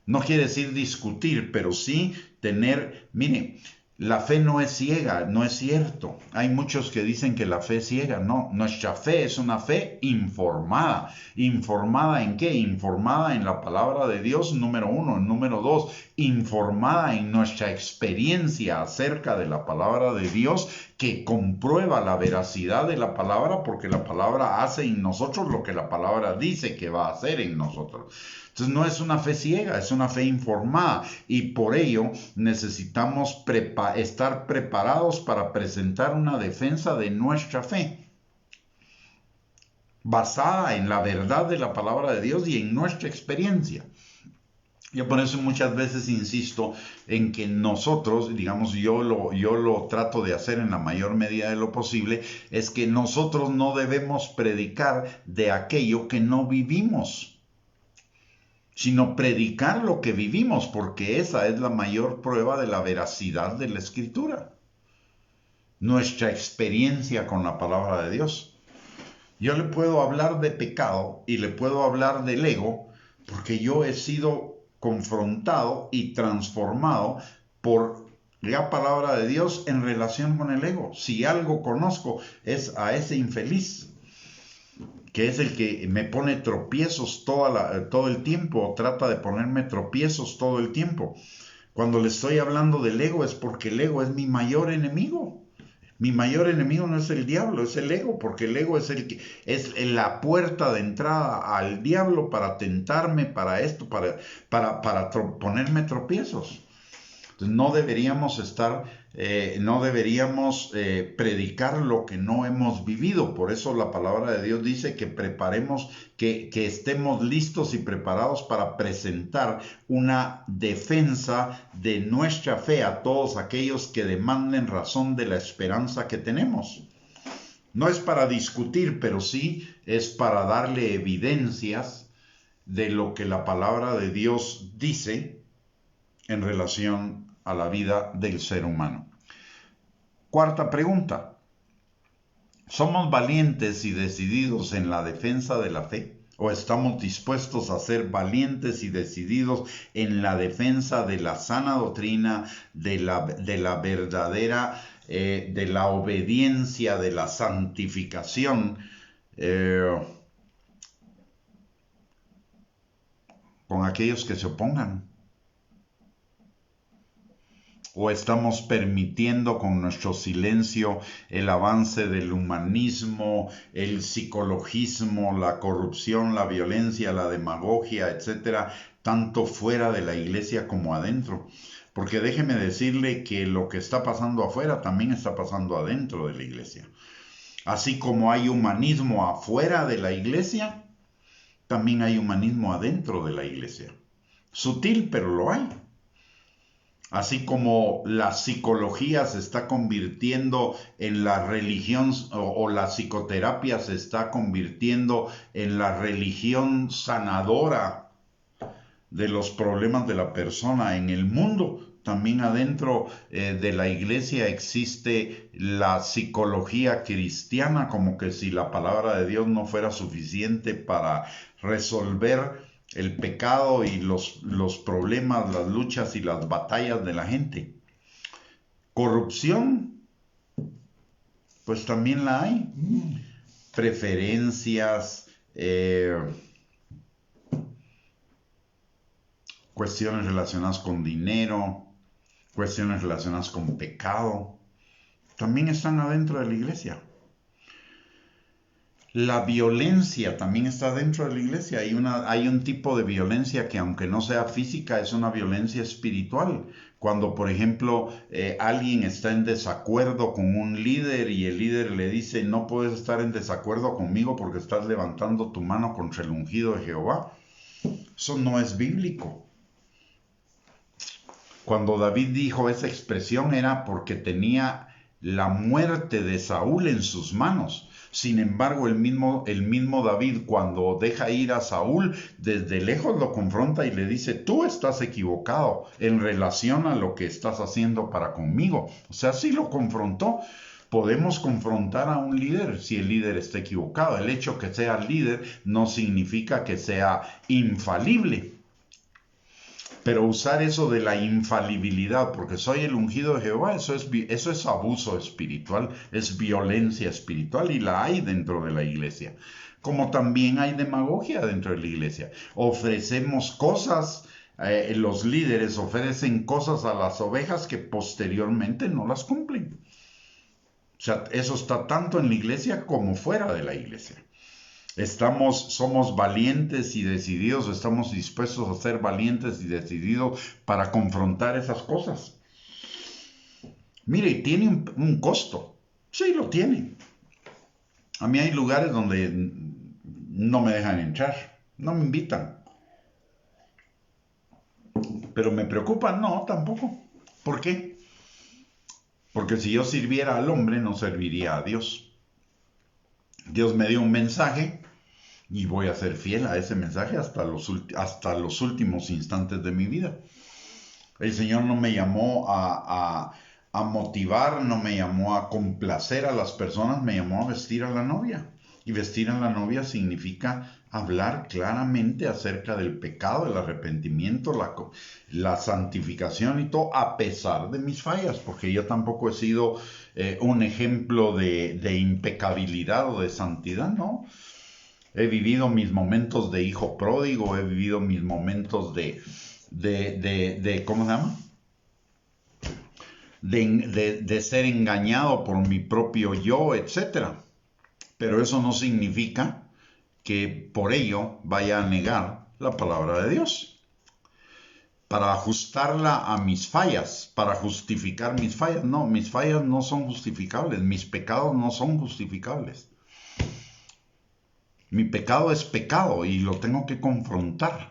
No quiere decir discutir, pero sí tener, mire, la fe no es ciega, no es cierto. Hay muchos que dicen que la fe es ciega. No, nuestra fe es una fe informada. ¿Informada en qué? Informada en la palabra de Dios, número uno. Número dos, informada en nuestra experiencia acerca de la palabra de Dios, que comprueba la veracidad de la palabra, porque la palabra hace en nosotros lo que la palabra dice que va a hacer en nosotros. Entonces no es una fe ciega, es una fe informada, y por ello necesitamos estar preparados para presentar una defensa de nuestra fe, basada en la verdad de la palabra de Dios y en nuestra experiencia. Yo por eso muchas veces insisto en que nosotros, digamos, yo lo trato de hacer en la mayor medida de lo posible, es que nosotros no debemos predicar de aquello que no vivimos, sino predicar lo que vivimos, porque esa es la mayor prueba de la veracidad de la Escritura. Nuestra experiencia con la palabra de Dios. Yo le puedo hablar de pecado y le puedo hablar del ego, porque yo he sido confrontado y transformado por la palabra de Dios en relación con el ego. Si algo conozco es a ese infeliz, que es el que me pone tropiezos todo el tiempo, trata de ponerme tropiezos todo el tiempo. Cuando le estoy hablando del ego es porque el ego es mi mayor enemigo. Mi mayor enemigo no es el diablo, es el ego, porque el ego es la puerta de entrada al diablo para tentarme, para esto, para ponerme tropiezos. Entonces, no deberíamos predicar lo que no hemos vivido. Por eso la palabra de Dios dice que que estemos listos y preparados para presentar una defensa de nuestra fe a todos aquellos que demanden razón de la esperanza que tenemos. No es para discutir, pero sí es para darle evidencias de lo que la palabra de Dios dice en relación a la vida del ser humano. Cuarta pregunta. ¿Somos valientes y decididos en la defensa de la fe? ¿O estamos dispuestos a ser valientes y decididos en la defensa de la sana doctrina, de la verdadera, de la obediencia, de la santificación, con aquellos que se opongan? ¿O estamos permitiendo con nuestro silencio el avance del humanismo, el psicologismo, la corrupción, la violencia, la demagogia, etcétera, tanto fuera de la iglesia como adentro? Porque déjeme decirle que lo que está pasando afuera también está pasando adentro de la iglesia. Así como hay humanismo afuera de la iglesia, también hay humanismo adentro de la iglesia. Sutil, pero lo hay. Así como la psicología se está convirtiendo en la religión, o la psicoterapia se está convirtiendo en la religión sanadora de los problemas de la persona en el mundo, también adentro de la iglesia existe la psicología cristiana, como que si la palabra de Dios no fuera suficiente para resolver el pecado y los problemas, las luchas y las batallas de la gente. Corrupción, pues también la hay. Preferencias, cuestiones relacionadas con dinero, cuestiones relacionadas con pecado, también están adentro de la iglesia. La violencia también está dentro de la iglesia. Hay un tipo de violencia que, aunque no sea física, es una violencia espiritual. Cuando, por ejemplo, alguien está en desacuerdo con un líder y el líder le dice: no puedes estar en desacuerdo conmigo porque estás levantando tu mano contra el ungido de Jehová. Eso no es bíblico. Cuando David dijo esa expresión era porque tenía la muerte de Saúl en sus manos. Sin embargo, el mismo David, cuando deja ir a Saúl, desde lejos lo confronta y le dice: tú estás equivocado en relación a lo que estás haciendo para conmigo. O sea, sí lo confrontó. Podemos confrontar a un líder si el líder está equivocado. El hecho que sea líder no significa que sea infalible. Pero usar eso de la infalibilidad, porque soy el ungido de Jehová, eso es abuso espiritual, es violencia espiritual, y la hay dentro de la iglesia. Como también hay demagogia dentro de la iglesia. Ofrecemos cosas, los líderes ofrecen cosas a las ovejas que posteriormente no las cumplen. O sea, eso está tanto en la iglesia como fuera de la iglesia. Somos valientes y decididos, estamos dispuestos a ser valientes y decididos para confrontar esas cosas. Mire, tiene un costo. Sí, lo tiene. A mí hay lugares donde no me dejan entrar, no me invitan. ¿Pero me preocupa? No, tampoco. ¿Por qué? Porque si yo sirviera al hombre, no serviría a Dios. Dios me dio un mensaje y voy a ser fiel a ese mensaje hasta los últimos instantes de mi vida. El Señor no me llamó a motivar, no me llamó a complacer a las personas, me llamó a vestir a la novia. Y vestir a la novia significa hablar claramente acerca del pecado, el arrepentimiento, la santificación y todo, a pesar de mis fallas, porque yo tampoco he sido un ejemplo de impecabilidad o de santidad, ¿no? He vivido mis momentos de hijo pródigo, he vivido mis momentos de ¿cómo se llama? De ser engañado por mi propio yo, etc. Pero eso no significa que por ello vaya a negar la palabra de Dios. Para ajustarla a mis fallas, para justificar mis fallas. No, mis fallas no son justificables, mis pecados no son justificables. Mi pecado es pecado y lo tengo que confrontar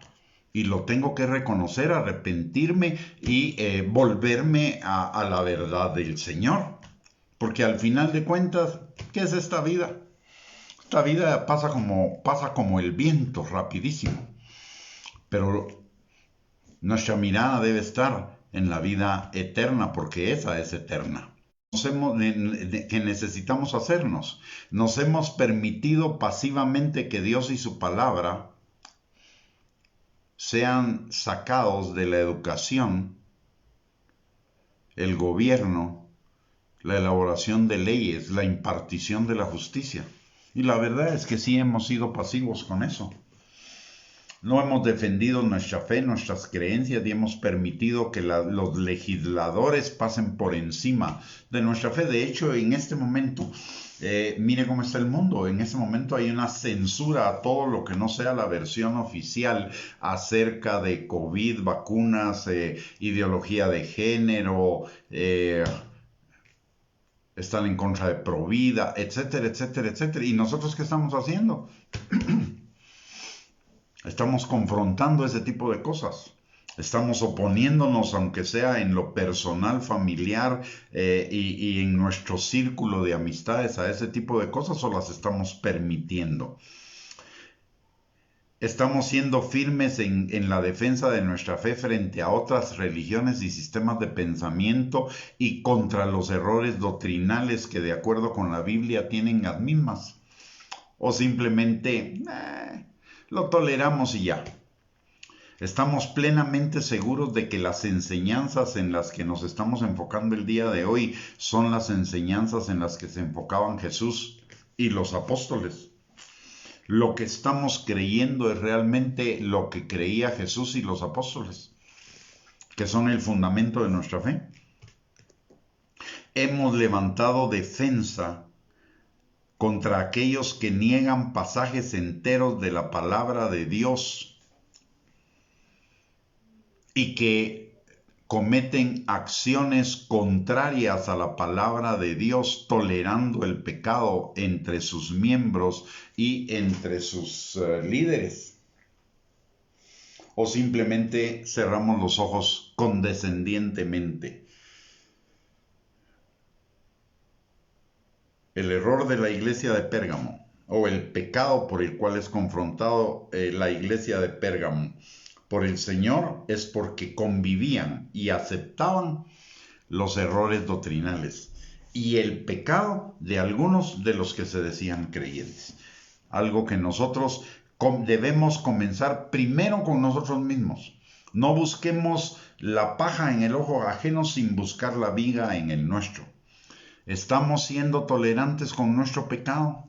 y lo tengo que reconocer, arrepentirme y volverme a la verdad del Señor. Porque al final de cuentas, ¿qué es esta vida? Esta vida pasa como el viento, rapidísimo. Pero nuestra mirada debe estar en la vida eterna, porque esa es eterna. Que necesitamos hacernos. Nos hemos permitido pasivamente que Dios y su palabra sean sacados de la educación, el gobierno, la elaboración de leyes, la impartición de la justicia. Y la verdad es que sí hemos sido pasivos con eso. No hemos defendido nuestra fe, nuestras creencias, y hemos permitido que los legisladores pasen por encima de nuestra fe. De hecho, en este momento, mire cómo está el mundo. En este momento hay una censura a todo lo que no sea la versión oficial acerca de COVID, vacunas, ideología de género, están en contra de Provida, etcétera, etcétera, etcétera. ¿Y nosotros qué estamos haciendo? Estamos confrontando ese tipo de cosas. Estamos oponiéndonos, aunque sea en lo personal, familiar y en nuestro círculo de amistades, a ese tipo de cosas, o las estamos permitiendo. Estamos siendo firmes en la defensa de nuestra fe frente a otras religiones y sistemas de pensamiento y contra los errores doctrinales que de acuerdo con la Biblia tienen las mismas. O simplemente lo toleramos y ya. Estamos plenamente seguros de que las enseñanzas en las que nos estamos enfocando el día de hoy son las enseñanzas en las que se enfocaban Jesús y los apóstoles. Lo que estamos creyendo es realmente lo que creía Jesús y los apóstoles, que son el fundamento de nuestra fe. Hemos levantado defensa contra aquellos que niegan pasajes enteros de la palabra de Dios y que cometen acciones contrarias a la palabra de Dios, tolerando el pecado entre sus miembros y entre sus líderes. O simplemente cerramos los ojos condescendientemente. El error de la iglesia de Pérgamo, o el pecado por el cual es confrontado la iglesia de Pérgamo por el Señor, es porque convivían y aceptaban los errores doctrinales y el pecado de algunos de los que se decían creyentes. Algo que nosotros debemos comenzar primero con nosotros mismos. No busquemos la paja en el ojo ajeno sin buscar la viga en el nuestro. ¿Estamos siendo tolerantes con nuestro pecado?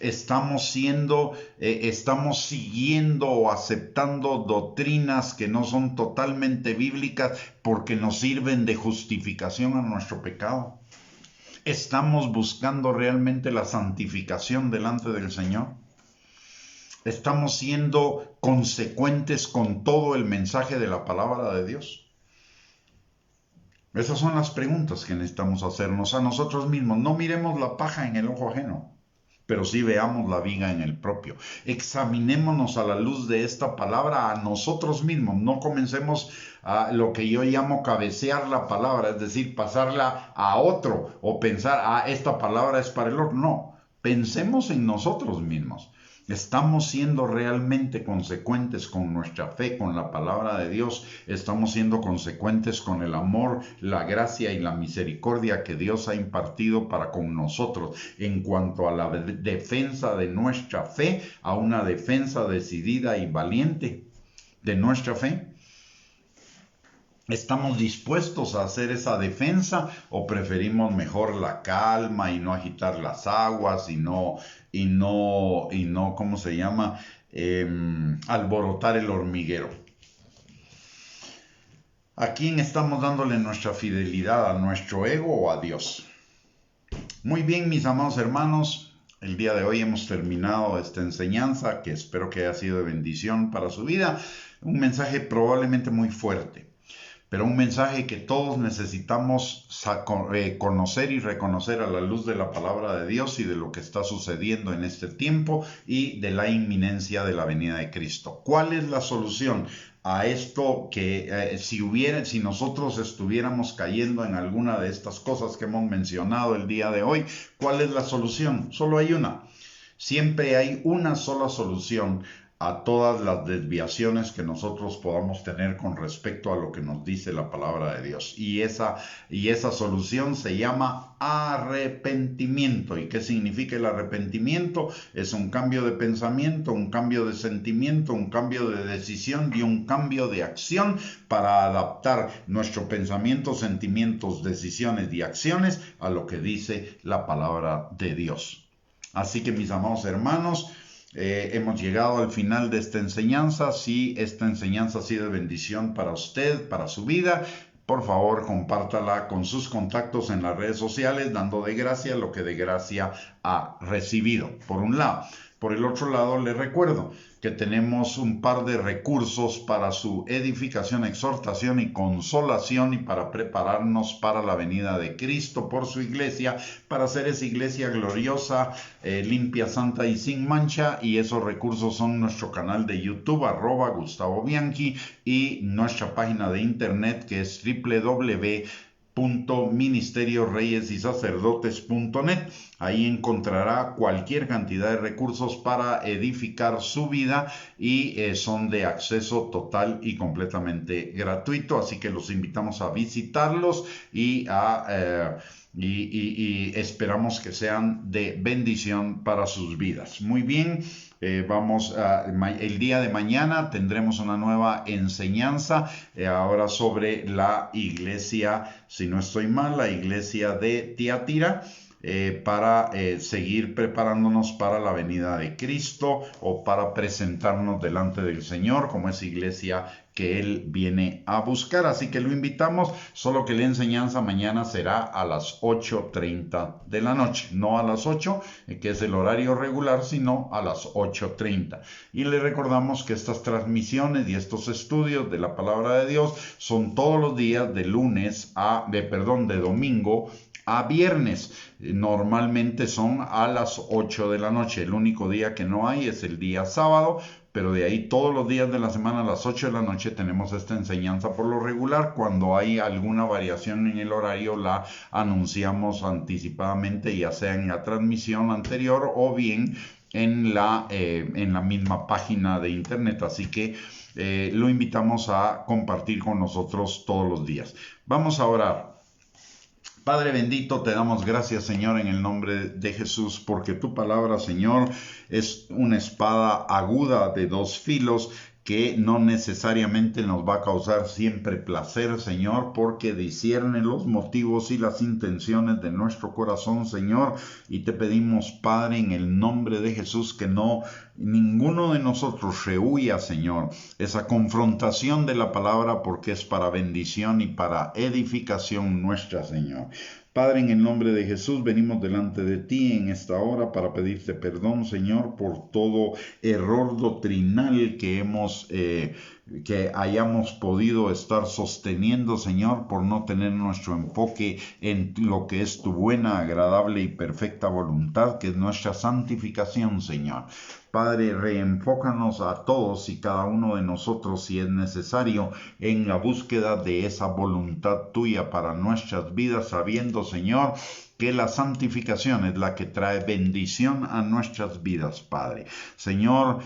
¿Estamos siguiendo o aceptando doctrinas que no son totalmente bíblicas porque nos sirven de justificación a nuestro pecado? ¿Estamos buscando realmente la santificación delante del Señor? ¿Estamos siendo consecuentes con todo el mensaje de la palabra de Dios? Esas son las preguntas que necesitamos hacernos a nosotros mismos. No miremos la paja en el ojo ajeno, pero sí veamos la viga en el propio. Examinémonos a la luz de esta palabra a nosotros mismos. No comencemos a lo que yo llamo cabecear la palabra, es decir, pasarla a otro o pensar, esta palabra es para el otro. No, pensemos en nosotros mismos. ¿Estamos siendo realmente consecuentes con nuestra fe, con la palabra de Dios? ¿Estamos siendo consecuentes con el amor, la gracia y la misericordia que Dios ha impartido para con nosotros en cuanto a la defensa de nuestra fe, a una defensa decidida y valiente de nuestra fe? ¿Estamos dispuestos a hacer esa defensa o preferimos mejor la calma y no agitar las aguas y no, ¿cómo se llama? Alborotar el hormiguero? ¿A quién estamos dándole nuestra fidelidad? ¿A nuestro ego o a Dios? Muy bien, mis amados hermanos, el día de hoy hemos terminado esta enseñanza que espero que haya sido de bendición para su vida. Un mensaje probablemente muy fuerte, pero un mensaje que todos necesitamos conocer y reconocer a la luz de la palabra de Dios y de lo que está sucediendo en este tiempo y de la inminencia de la venida de Cristo. ¿Cuál es la solución a esto que si nosotros estuviéramos cayendo en alguna de estas cosas que hemos mencionado el día de hoy? ¿Cuál es la solución? Solo hay una. Siempre hay una sola solución a todas las desviaciones que nosotros podamos tener con respecto a lo que nos dice la palabra de Dios. Y esa solución se llama arrepentimiento. ¿Y qué significa el arrepentimiento? Es un cambio de pensamiento, un cambio de sentimiento, un cambio de decisión y un cambio de acción para adaptar nuestro pensamiento, sentimientos, decisiones y acciones a lo que dice la palabra de Dios. Así que, mis amados hermanos, hemos llegado al final de esta enseñanza. Si esta enseñanza ha sido de bendición para usted, para su vida, por favor compártala con sus contactos en las redes sociales, dando de gracia lo que de gracia ha recibido, por un lado. Por el otro lado, les recuerdo que tenemos un par de recursos para su edificación, exhortación y consolación y para prepararnos para la venida de Cristo por su iglesia, para hacer esa iglesia gloriosa, limpia, santa y sin mancha. Y esos recursos son nuestro canal de YouTube, @Gustavo Bianchi, y nuestra página de internet que es www.gustavobianchi.com. www.ministerioreyesysacerdotes.net. Ahí encontrará cualquier cantidad de recursos para edificar su vida y son de acceso total y completamente gratuito. Así que los invitamos a visitarlos y esperamos que sean de bendición para sus vidas. Muy bien. El día de mañana tendremos una nueva enseñanza, ahora sobre la iglesia, si no estoy mal, la iglesia de Tiatira, para seguir preparándonos para la venida de Cristo o para presentarnos delante del Señor como esa iglesia que Él viene a buscar. Así que lo invitamos, solo que la enseñanza mañana será a las 8:30 de la noche, no a las 8, que es el horario regular, sino a las 8:30. Y le recordamos que estas transmisiones y estos estudios de la palabra de Dios son todos los días de domingo a viernes. Normalmente son a las 8 de la noche. El único día que no hay es el día sábado, pero de ahí todos los días de la semana a las 8 de la noche tenemos esta enseñanza por lo regular. Cuando hay alguna variación en el horario la anunciamos anticipadamente, ya sea en la transmisión anterior o bien en la misma página de internet. Así que lo invitamos a compartir con nosotros todos los días. Vamos a orar. Padre bendito, te damos gracias, Señor, en el nombre de Jesús, porque tu palabra, Señor, es una espada aguda de dos filos que no necesariamente nos va a causar siempre placer, Señor, porque discierne los motivos y las intenciones de nuestro corazón, Señor, y te pedimos, Padre, en el nombre de Jesús, que ninguno de nosotros rehuya, Señor, esa confrontación de la palabra, porque es para bendición y para edificación nuestra, Señor. Padre, en el nombre de Jesús, venimos delante de ti en esta hora para pedirte perdón, Señor, por todo error doctrinal que hayamos podido estar sosteniendo, Señor, por no tener nuestro enfoque en lo que es tu buena, agradable y perfecta voluntad, que es nuestra santificación, Señor. Padre, reenfócanos a todos y cada uno de nosotros, si es necesario, en la búsqueda de esa voluntad tuya para nuestras vidas, sabiendo, Señor, que la santificación es la que trae bendición a nuestras vidas, Padre. Señor,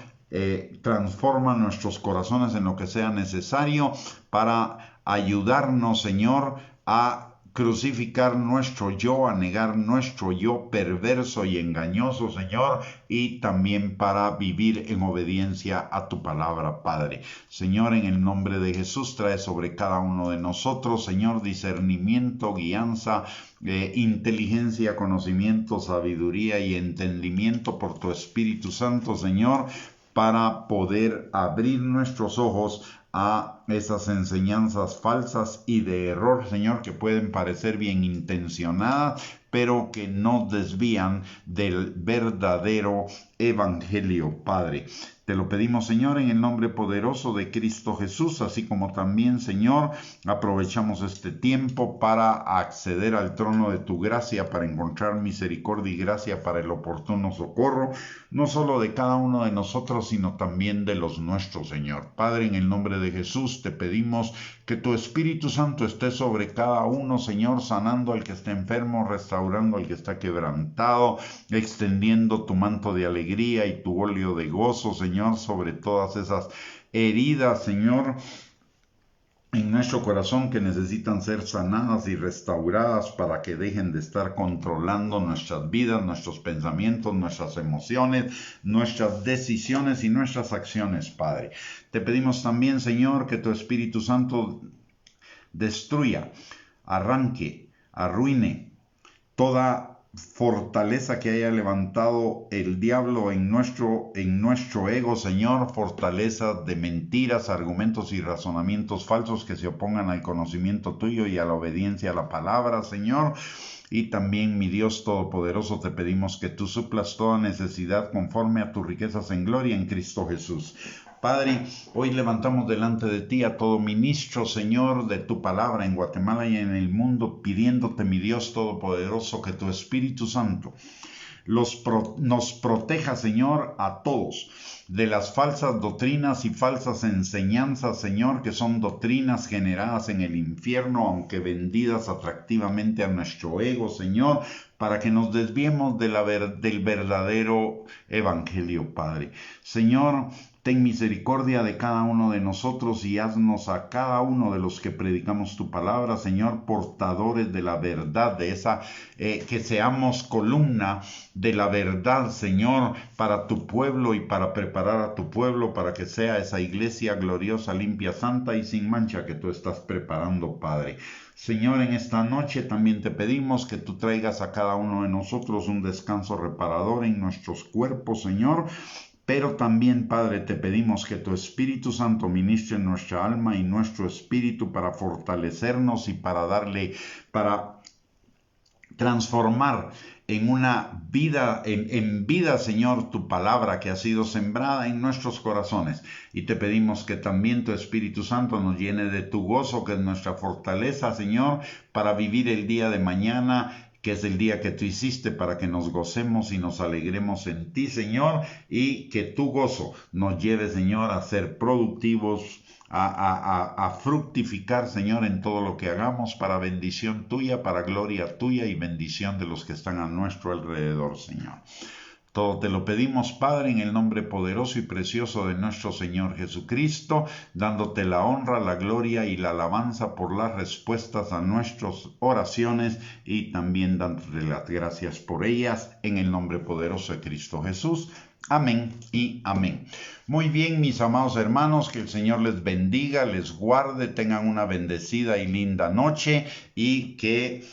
transforma nuestros corazones en lo que sea necesario para ayudarnos, Señor, a crucificar nuestro yo, a negar nuestro yo perverso y engañoso, Señor, y también para vivir en obediencia a tu palabra, Padre. Señor, en el nombre de Jesús, trae sobre cada uno de nosotros, Señor, discernimiento, guianza, inteligencia, conocimiento, sabiduría y entendimiento por tu Espíritu Santo, Señor, para poder abrir nuestros ojos a esas enseñanzas falsas y de error, Señor, que pueden parecer bien intencionadas, pero que nos desvían del verdadero evangelio, Padre. Te lo pedimos, Señor, en el nombre poderoso de Cristo Jesús, así como también, Señor, aprovechamos este tiempo para acceder al trono de tu gracia, para encontrar misericordia y gracia para el oportuno socorro, no solo de cada uno de nosotros, sino también de los nuestros, Señor. Padre, en el nombre de Jesús, te pedimos que tu Espíritu Santo esté sobre cada uno, Señor, sanando al que está enfermo, restaurando al que está quebrantado, extendiendo tu manto de alegría y tu óleo de gozo, Señor, sobre todas esas heridas, Señor, en nuestro corazón que necesitan ser sanadas y restauradas para que dejen de estar controlando nuestras vidas, nuestros pensamientos, nuestras emociones, nuestras decisiones y nuestras acciones, Padre. Te pedimos también, Señor, que tu Espíritu Santo destruya, arranque, arruine toda fortaleza que haya levantado el diablo en nuestro ego, Señor, fortaleza de mentiras, argumentos y razonamientos falsos que se opongan al conocimiento tuyo y a la obediencia a la palabra, Señor. Y también, mi Dios Todopoderoso, te pedimos que tú suplas toda necesidad conforme a tus riquezas en gloria en Cristo Jesús. Padre, hoy levantamos delante de ti a todo ministro, Señor, de tu palabra en Guatemala y en el mundo, pidiéndote, mi Dios Todopoderoso, que tu Espíritu Santo nos proteja, Señor, a todos de las falsas doctrinas y falsas enseñanzas, Señor, que son doctrinas generadas en el infierno, aunque vendidas atractivamente a nuestro ego, Señor, para que nos desviemos del verdadero evangelio, Padre. Señor, ten misericordia de cada uno de nosotros y haznos a cada uno de los que predicamos tu palabra, Señor, portadores de la verdad, de esa, que seamos columna de la verdad, Señor, para tu pueblo y para preparar a tu pueblo para que sea esa iglesia gloriosa, limpia, santa y sin mancha que tú estás preparando, Padre. Señor, en esta noche también te pedimos que tú traigas a cada uno de nosotros un descanso reparador en nuestros cuerpos, Señor. Pero también, Padre, te pedimos que tu Espíritu Santo ministre en nuestra alma y nuestro espíritu para fortalecernos y para transformar en una vida, en vida, Señor, tu palabra que ha sido sembrada en nuestros corazones. Y te pedimos que también tu Espíritu Santo nos llene de tu gozo, que es nuestra fortaleza, Señor, para vivir el día de mañana, que es el día que tú hiciste, para que nos gocemos y nos alegremos en ti, Señor, y que tu gozo nos lleve, Señor, a ser productivos, a fructificar, Señor, en todo lo que hagamos, para bendición tuya, para gloria tuya y bendición de los que están a nuestro alrededor, Señor. Todo te lo pedimos, Padre, en el nombre poderoso y precioso de nuestro Señor Jesucristo, dándote la honra, la gloria y la alabanza por las respuestas a nuestras oraciones y también dándote las gracias por ellas, en el nombre poderoso de Cristo Jesús. Amén y amén. Muy bien, mis amados hermanos, que el Señor les bendiga, les guarde, tengan una bendecida y linda noche y que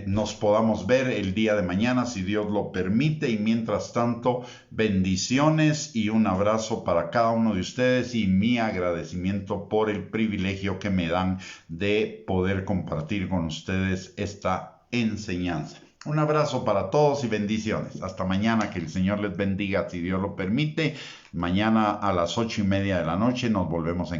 nos podamos ver el día de mañana, si Dios lo permite. Y mientras tanto, bendiciones y un abrazo para cada uno de ustedes y mi agradecimiento por el privilegio que me dan de poder compartir con ustedes esta enseñanza. Un abrazo para todos y bendiciones. Hasta mañana, que el Señor les bendiga, si Dios lo permite. Mañana a las 8:30 de la noche nos volvemos a